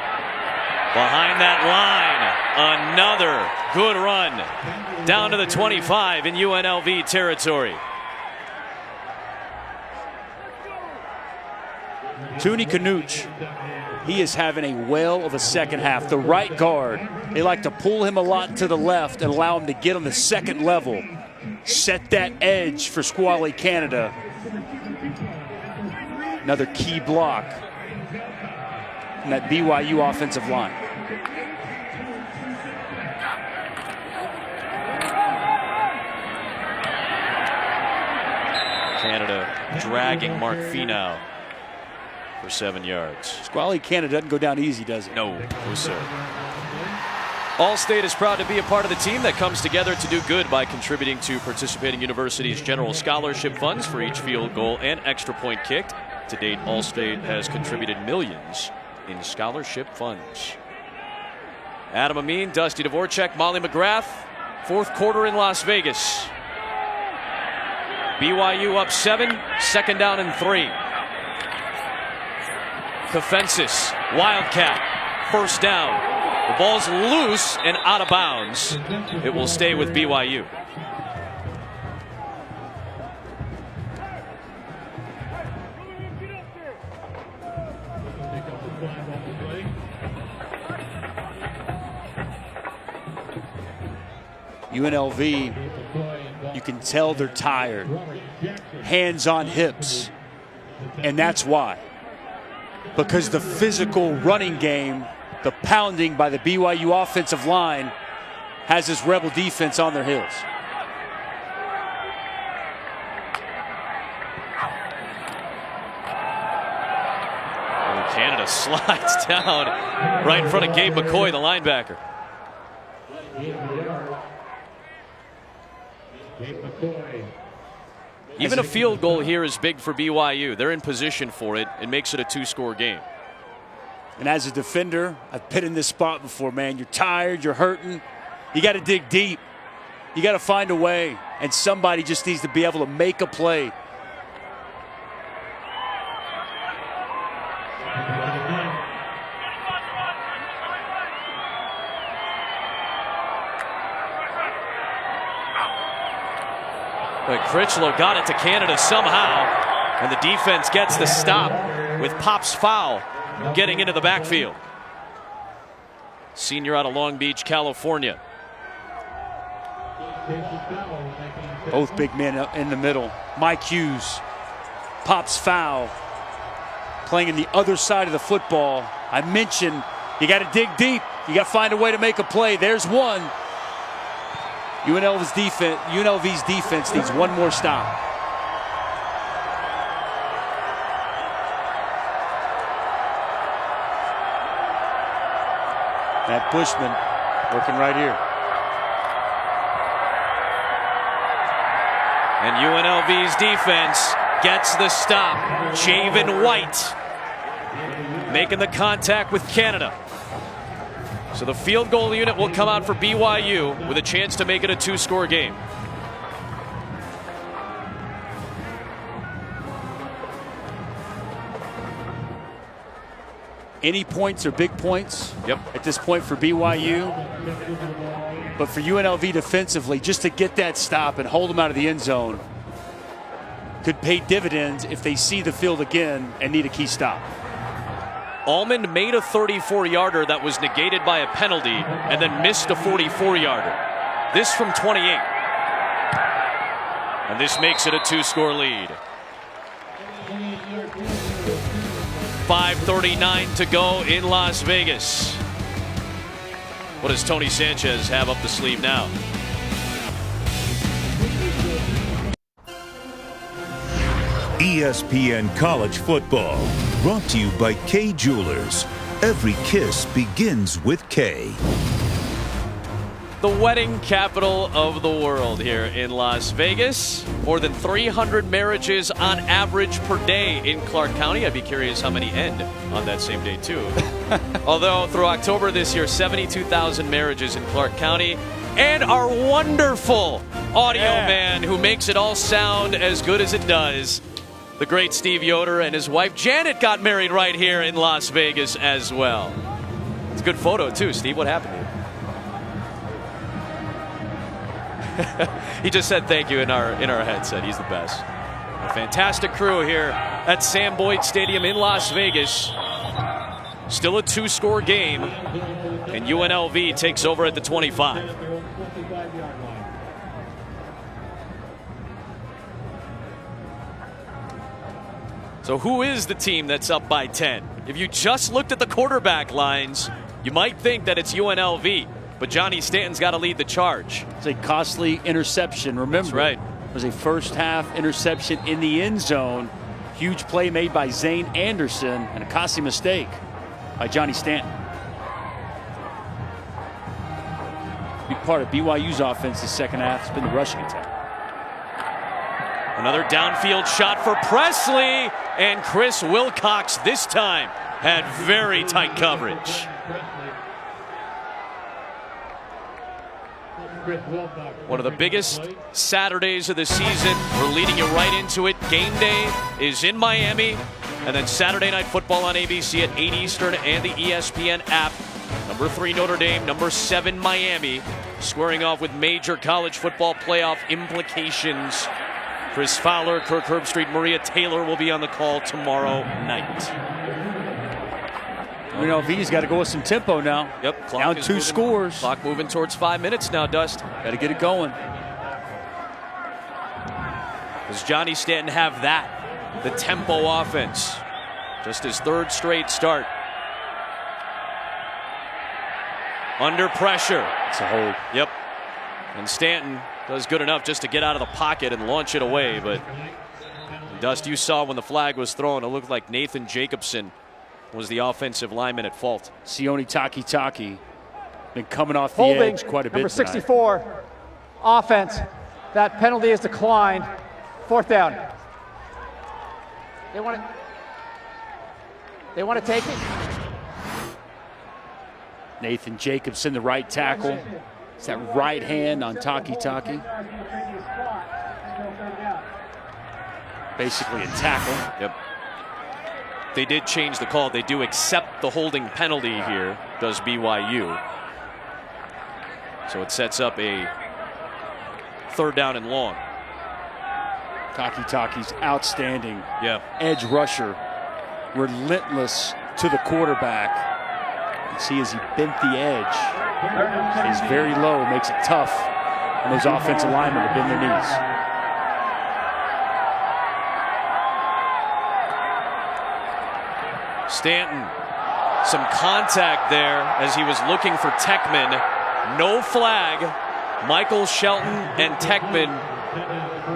behind that line. Another good run down to the 25 in UNLV territory. Tuni Kanuch, he is having a whale of a second half. The right guard, they like to pull him a lot to the left and allow him to get on the second level. Set that edge for Squally Canada. Another key block in that BYU offensive line. Canada dragging Mark Finau for 7 yards. Squally Canada doesn't go down easy, does it? No, sir. Allstate is proud to be a part of the team that comes together to do good by contributing to participating universities' general scholarship funds for each field goal and extra point kicked. To date, Allstate has contributed millions in scholarship funds. Adam Amin, Dusty Dvorak, Molly McGrath, fourth quarter in Las Vegas. BYU up 7, second down and 3. Kafensis, Wildcat, first down. The ball's loose and out of bounds. It will stay with BYU. UNLV, you can tell they're tired. Hands on hips. And that's why. Because the physical running game, the pounding by the BYU offensive line, has this Rebel defense on their heels. Canada slides down right in front of Gabe McCoy, the linebacker. Even a field goal here is big for BYU. They're in position for it. It makes it a 2-score game. And as a defender, I've been in this spot before, man. You're tired, you're hurting. You got to dig deep. You got to find a way. And somebody just needs to be able to make a play. But Critchlow got it to Canada somehow, and the defense gets the stop with Pop's foul getting into the backfield. Senior out of Long Beach, California. Both big men in the middle. Mike Hughes, Pop's foul, playing in the other side of the football. I mentioned you got to dig deep. You got to find a way to make a play. There's one. UNLV's defense needs one more stop. Matt Bushman working right here. And UNLV's defense gets the stop. Javen White making the contact with Canada. So the field goal unit will come out for BYU with a chance to make it a 2-score game. Any points are big points. Yep. At this point for BYU. But for UNLV defensively, just to get that stop and hold them out of the end zone could pay dividends if they see the field again and need a key stop. Almond made a 34-yarder that was negated by a penalty and then missed a 44-yarder. This from 28. And this makes it a 2-score lead. 5:39 to go in Las Vegas. What does Tony Sanchez have up the sleeve now? ESPN College Football, brought to you by K Jewelers. Every kiss begins with K. The wedding capital of the world here in Las Vegas. More than 300 marriages on average per day in Clark County. I'd be curious how many end on that same day too. Although through October this year, 72,000 marriages in Clark County. And our wonderful audio man who makes it all sound as good as it does. The great Steve Yoder and his wife Janet got married right here in Las Vegas as well. It's a good photo too, Steve. What happened to you? He just said thank you in our headset. He's the best. A fantastic crew here at Sam Boyd Stadium in Las Vegas. Still a 2-score game, and UNLV takes over at the 25. So who is the team that's up by 10? If you just looked at the quarterback lines, you might think that it's UNLV, but Johnny Stanton's got to lead the charge. It's a costly interception. Remember, that's right. It was a first-half interception in the end zone. Huge play made by Zane Anderson, and a costly mistake by Johnny Stanton. Big part of BYU's offense the second half has been the rushing attack. Another downfield shot for Presley, and Chris Wilcox this time had very tight coverage. One of the biggest Saturdays of the season. We're leading you right into it. Game day is in Miami. And then Saturday Night Football on ABC at 8 Eastern and the ESPN app. Number 3 Notre Dame, number 7 Miami, squaring off with major college football playoff implications. Chris Fowler, Kirk Herbstreit, Maria Taylor will be on the call tomorrow night. UNLV's got to go with some tempo now. Yep. Down 2 scores. Clock moving towards 5 minutes now, Dust. Got to get it going. Does Johnny Stanton have that? The tempo offense. Just his 3rd straight start. Under pressure. It's a hold. Yep. And Stanton does good enough just to get out of the pocket and launch it away. But Dust, you saw when the flag was thrown, it looked like Nathan Jacobson was the offensive lineman at fault. Sione Takitaki been coming off the Holding, edge quite a bit number tonight. 64, offense. That penalty is declined. 4th down. They want to take it. Nathan Jacobson, the right tackle. It's that right hand on Takitaki. Basically a tackle. Yep. They did change the call. They do accept the holding penalty here, does BYU. So it sets up a 3rd down and long. Takitaki's outstanding. Yeah. Edge rusher. Relentless to the quarterback. You see as he bent the edge. He's very low, makes it tough on those offensive linemen to bend their knees. Stanton, some contact there as he was looking for Techman. No flag. Michael Shelton and Techman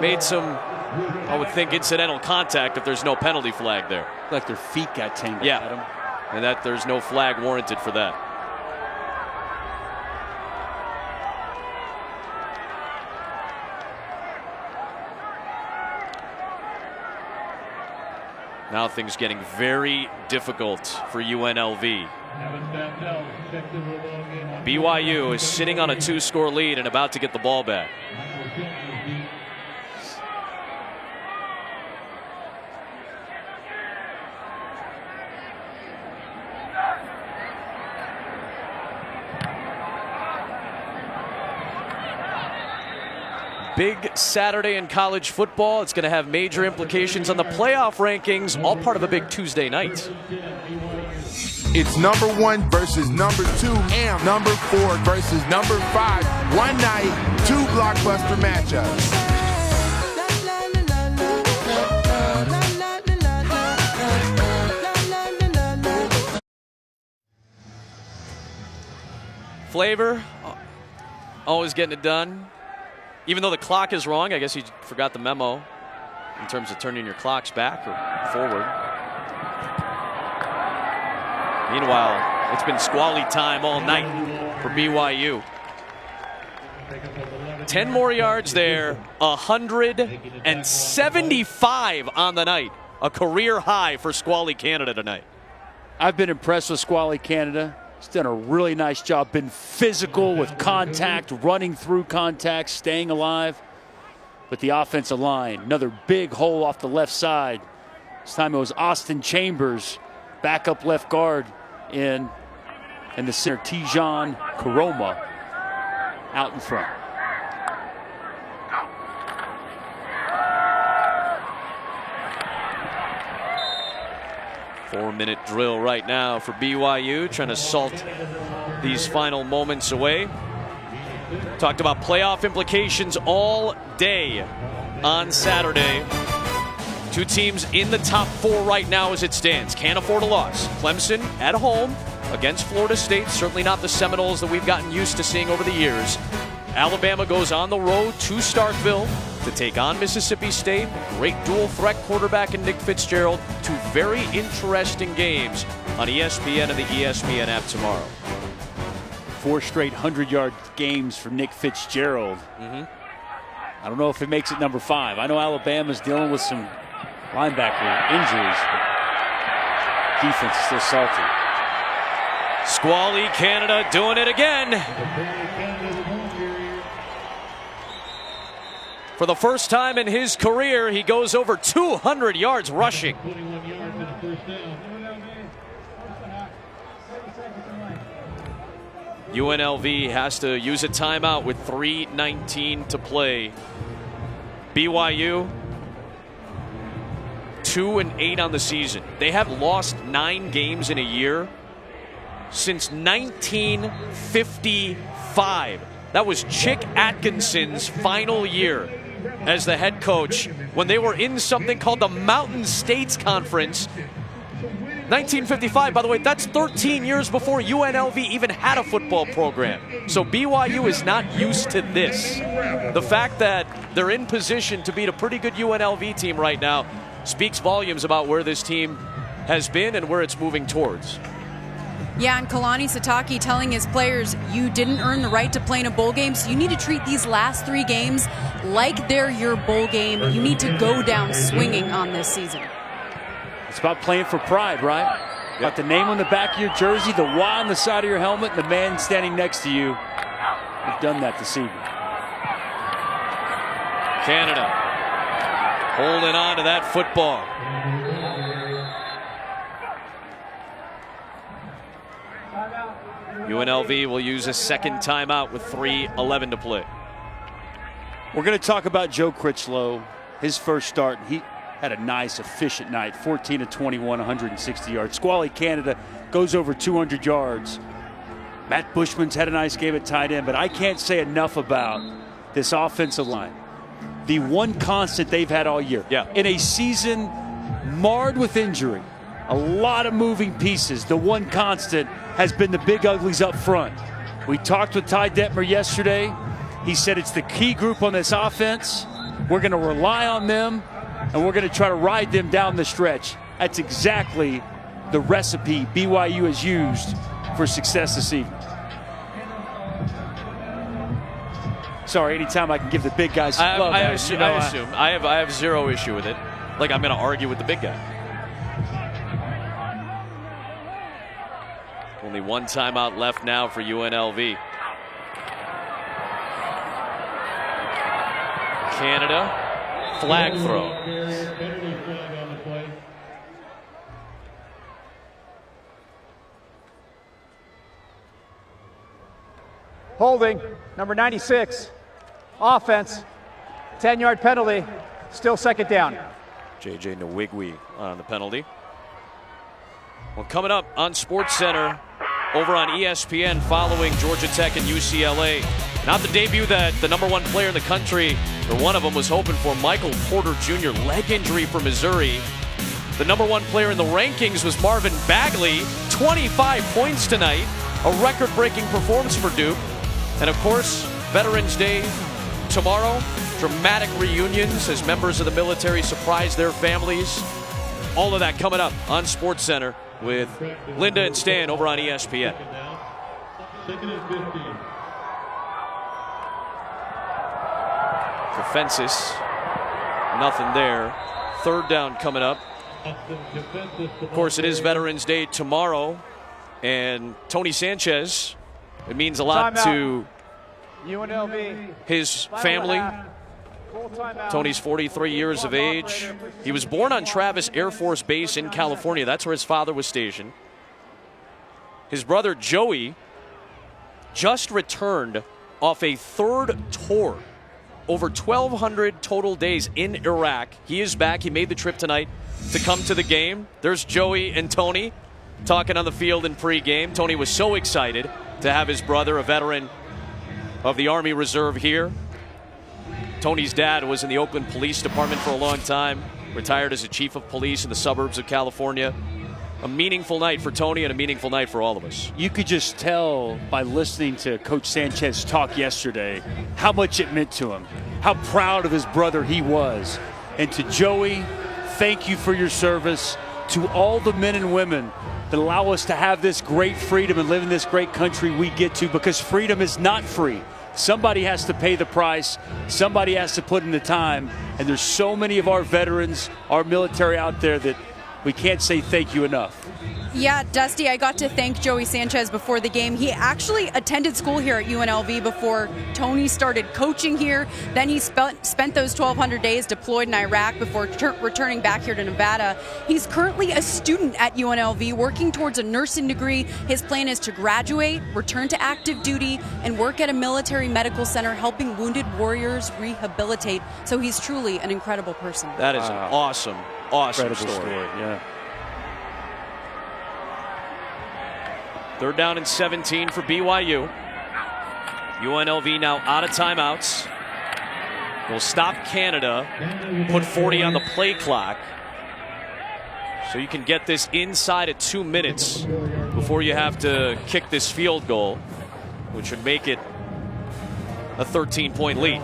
made some, I would think, incidental contact if there's no penalty flag there. Like their feet got tangled. Yeah, Adam. and that there's no flag warranted for that. Now things getting very difficult for UNLV. BYU is sitting on a 2-score lead and about to get the ball back. Big Saturday in college football. It's going to have major implications on the playoff rankings, all part of a big Tuesday night. It's number 1 versus number 2 and number 4 versus number 5. One night, 2 blockbuster matchups. Flavor, always getting it done. Even though the clock is wrong, I guess you forgot the memo in terms of turning your clocks back or forward. Meanwhile, it's been squally time all night for BYU. 10 more yards there, 175 on the night. A career high for Squally Canada tonight. I've been impressed with Squally Canada. He's done a really nice job, been physical with contact, running through contact, staying alive. But the offensive line, another big hole off the left side. This time it was Austin Chambers, backup left guard in the center, Tijan Karoma out in front. 4-minute drill right now for BYU, trying to salt these final moments away. Talked about playoff implications all day on Saturday. Two teams in the top 4 right now as it stands. Can't afford a loss. Clemson at home against Florida State. Certainly not the Seminoles that we've gotten used to seeing over the years. Alabama goes on the road to Starkville to take on Mississippi State. Great dual threat quarterback in Nick Fitzgerald. Two very interesting games on ESPN and the ESPN app tomorrow. 4 straight 100-yard games for Nick Fitzgerald. I don't know if it makes it number 5. I know Alabama's dealing with some linebacker injuries. Defense is still salty. Squally Canada doing it again. For the first time in his career, he goes over 200 yards rushing. UNLV has to use a timeout with 3:19 to play. BYU 2-8 on the season. They have lost 9 games in a year since 1955. That was Chick Atkinson's final year as the head coach when they were in something called the Mountain States Conference. 1955, by the way, that's 13 years before UNLV even had a football program. So BYU is not used to this. The fact that they're in position to beat a pretty good UNLV team right now speaks volumes about where this team has been and where it's moving towards. Yeah, and Kalani Sitake telling his players, you didn't earn the right to play in a bowl game, so you need to treat these last 3 games like they're your bowl game. You need to go down swinging on this season. It's about playing for pride, right? Got the name on the back of your jersey, the Y on the side of your helmet, and the man standing next to you. You've done that this evening. Canada holding on to that football. UNLV will use a second timeout with 3:11 to play. We're going to talk about Joe Critchlow, his first start. He had a nice, efficient night, 14 of 21, 160 yards. Squally Canada goes over 200 yards. Matt Bushman's had a nice game at tight end, but I can't say enough about this offensive line. The one constant they've had all year. Yeah. In a season marred with injury, a lot of moving pieces, the one constant has been the big uglies up front. We talked with Ty Detmer yesterday. He said it's the key group on this offense. We're going to rely on them, and we're going to try to ride them down the stretch. That's exactly the recipe BYU has used for success this evening. Sorry, anytime I can give the big guys some love. I have zero issue with it. Like I'm going to argue with the big guy. Only one timeout left now for UNLV. Canada, flag throw. Holding, number 96. Offense, 10-yard penalty, still second down. JJ Nwigwe on the penalty. Well, coming up on SportsCenter over on ESPN following Georgia Tech and UCLA. Not the debut that the #1 player in the country, or one of them, was hoping for. Michael Porter Jr., leg injury for Missouri. The #1 player in the rankings was Marvin Bagley. 25 points tonight. A record-breaking performance for Duke. And of course, Veterans Day tomorrow. Dramatic reunions as members of the military surprise their families. All of that coming up on SportsCenter with Linda and Stan over on ESPN. For Fences, nothing there. Third down coming up. Of course, it is Veterans Day tomorrow. And Tony Sanchez, it means a lot to UNLV. his family. Tony's 43 years of age. He was born on Travis Air Force Base in California. That's where his father was stationed. His brother Joey just returned off a 3rd tour over 1,200 total days in Iraq. He is back. He made the trip tonight to come to the game. There's Joey and Tony talking on the field in pregame. Tony was so excited to have his brother, a veteran of the Army Reserve, here. Tony's dad was in the Oakland Police Department for a long time, retired as a chief of police in the suburbs of California. A meaningful night for Tony and a meaningful night for all of us. You could just tell by listening to Coach Sanchez talk yesterday how much it meant to him, how proud of his brother he was. And to Joey, thank you for your service. To all the men and women that allow us to have this great freedom and live in this great country we get to, because freedom is not free. Somebody has to pay the price. Somebody has to put in the time. And there's so many of our veterans, our military out there that we can't say thank you enough. Yeah, Dusty, I got to thank Joey Sanchez before the game. He actually attended school here at UNLV before Tony started coaching here. Then he spent those 1,200 days deployed in Iraq before returning back here to Nevada. He's currently a student at UNLV working towards a nursing degree. His plan is to graduate, return to active duty, and work at a military medical center helping wounded warriors rehabilitate. So he's truly an incredible person. That is an awesome Incredible story. Yeah. 3rd down and 17 for BYU. UNLV now out of timeouts. Will stop Canada, put 40 on the play clock. So you can get this inside of 2 minutes before you have to kick this field goal, which would make it a 13-point lead.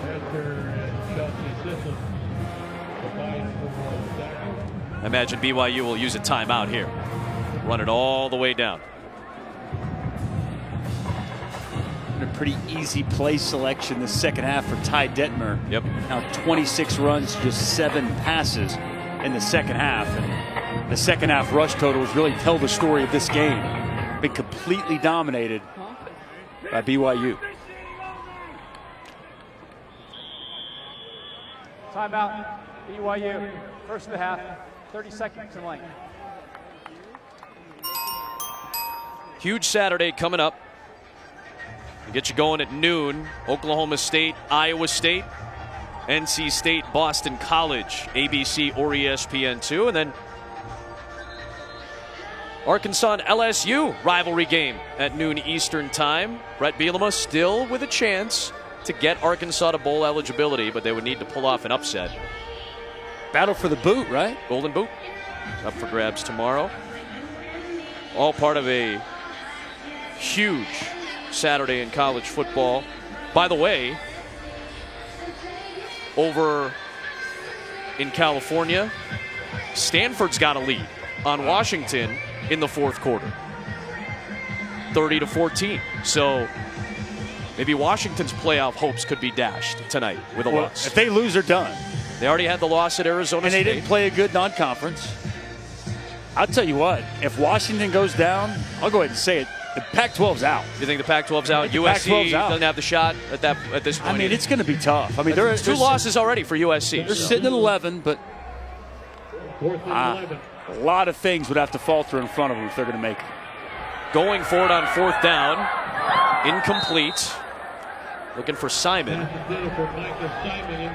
I imagine BYU will use a timeout here. Run it all the way down. A pretty easy play selection the second half for Ty Detmer. Yep. Now 26 runs, just 7 passes in the second half. And the second half rush totals really tell the story of this game. Been completely dominated by BYU. Timeout, BYU, first of the half, 30 seconds in length. Huge Saturday coming up. Get you going at noon. Oklahoma State, Iowa State, NC State, Boston College, ABC or ESPN2. And then Arkansas and LSU rivalry game at noon Eastern time. Brett Bielema still with a chance to get Arkansas to bowl eligibility, but they would need to pull off an upset. Battle for the boot, right? Golden Boot up for grabs tomorrow. All part of a huge Saturday in college football. By the way, over in California, Stanford's got a lead on Washington in the 4th quarter, 30-14. So maybe Washington's playoff hopes could be dashed tonight with a loss. If they lose, they're done. They already had the loss at Arizona State. And they didn't play a good non-conference. I'll tell you what, if Washington goes down, I'll go ahead and say it, the Pac-12's out. You think the Pac-12's out? USC Pac-12's out. doesn't have the shot at this point. I mean, it's going to be tough. I mean, there's 2 losses already for USC. They're sitting at 11, but a lot of things would have to falter in front of them if they're going to make it. Going for it on 4th down. Incomplete. Looking for Simon.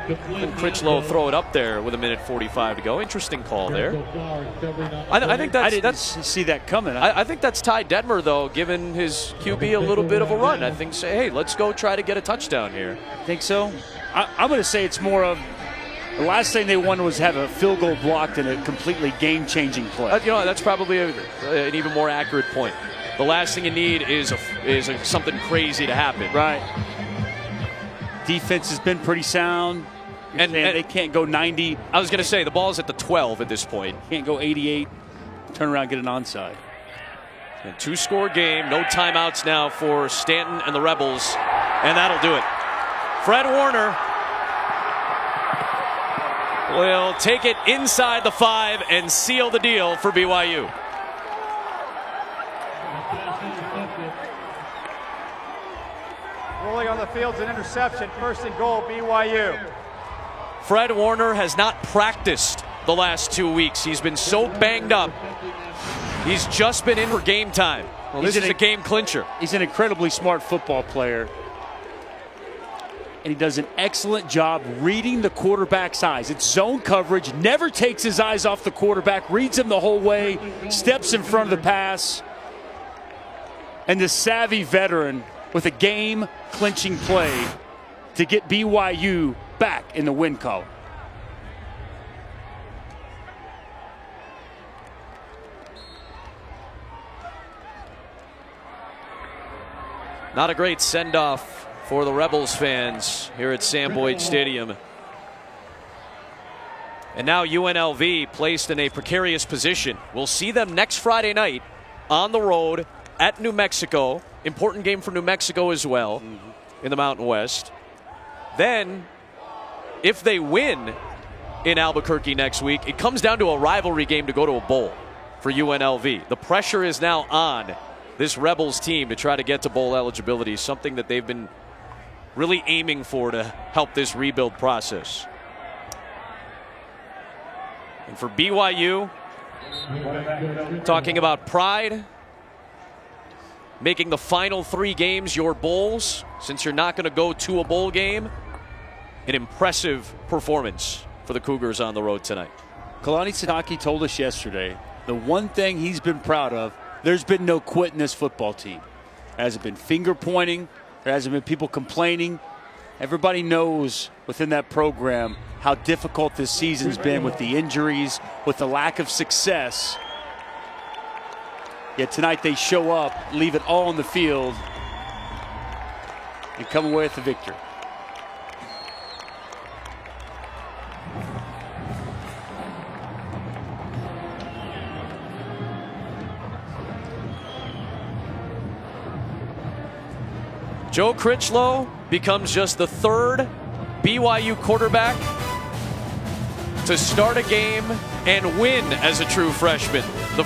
And Critchlow will throw it up there with 1:45 to go. Interesting call there. I think that's... I didn't see that coming. I think that's Ty Detmer, though, giving his QB a little bit of a run. I think, say, hey, let's go try to get a touchdown here. Think so? I'm going to say it's more of the last thing they wanted was have a field goal blocked in a completely game-changing play. That's probably an even more accurate point. The last thing you need is something crazy to happen. Right. Defense has been pretty sound. And they can't go 90. I was going to say, the ball's at the 12 at this point. Can't go 88, turn around, get an onside. And 2-score game, no timeouts now for Stanton and the Rebels, and that'll do it. Fred Warner will take it inside the 5 and seal the deal for BYU. Rolling on the field's an interception, 1st and goal, BYU. Fred Warner has not practiced the last 2 weeks. He's been so banged up. He's just been in for game time. Well, this is a game clincher. He's an incredibly smart football player. and he does an excellent job reading the quarterback's eyes. It's zone coverage, never takes his eyes off the quarterback, reads him the whole way, steps in front of the pass. And the savvy veteran with a game-clinching play to get BYU back in the win column. Not a great send-off for the Rebels fans here at Sam Boyd Stadium. And now UNLV placed in a precarious position. We'll see them next Friday night on the road at New Mexico. Important game for New Mexico as well in the Mountain West. Then, if they win in Albuquerque next week, it comes down to a rivalry game to go to a bowl for UNLV. The pressure is now on this Rebels team to try to get to bowl eligibility, something that they've been really aiming for to help this rebuild process. And for BYU, talking about pride, making the final 3 games your bowls, since you're not going to go to a bowl game, an impressive performance for the Cougars on the road tonight. Kalani Sitake told us yesterday the one thing he's been proud of, there's been no quit in this football team. There hasn't been finger pointing. There hasn't been people complaining. Everybody knows within that program how difficult this season's been with the injuries, with the lack of success. Yet tonight they show up, leave it all on the field, and come away with the victory. Joe Critchlow becomes just the 3rd BYU quarterback to start a game and win as a true freshman.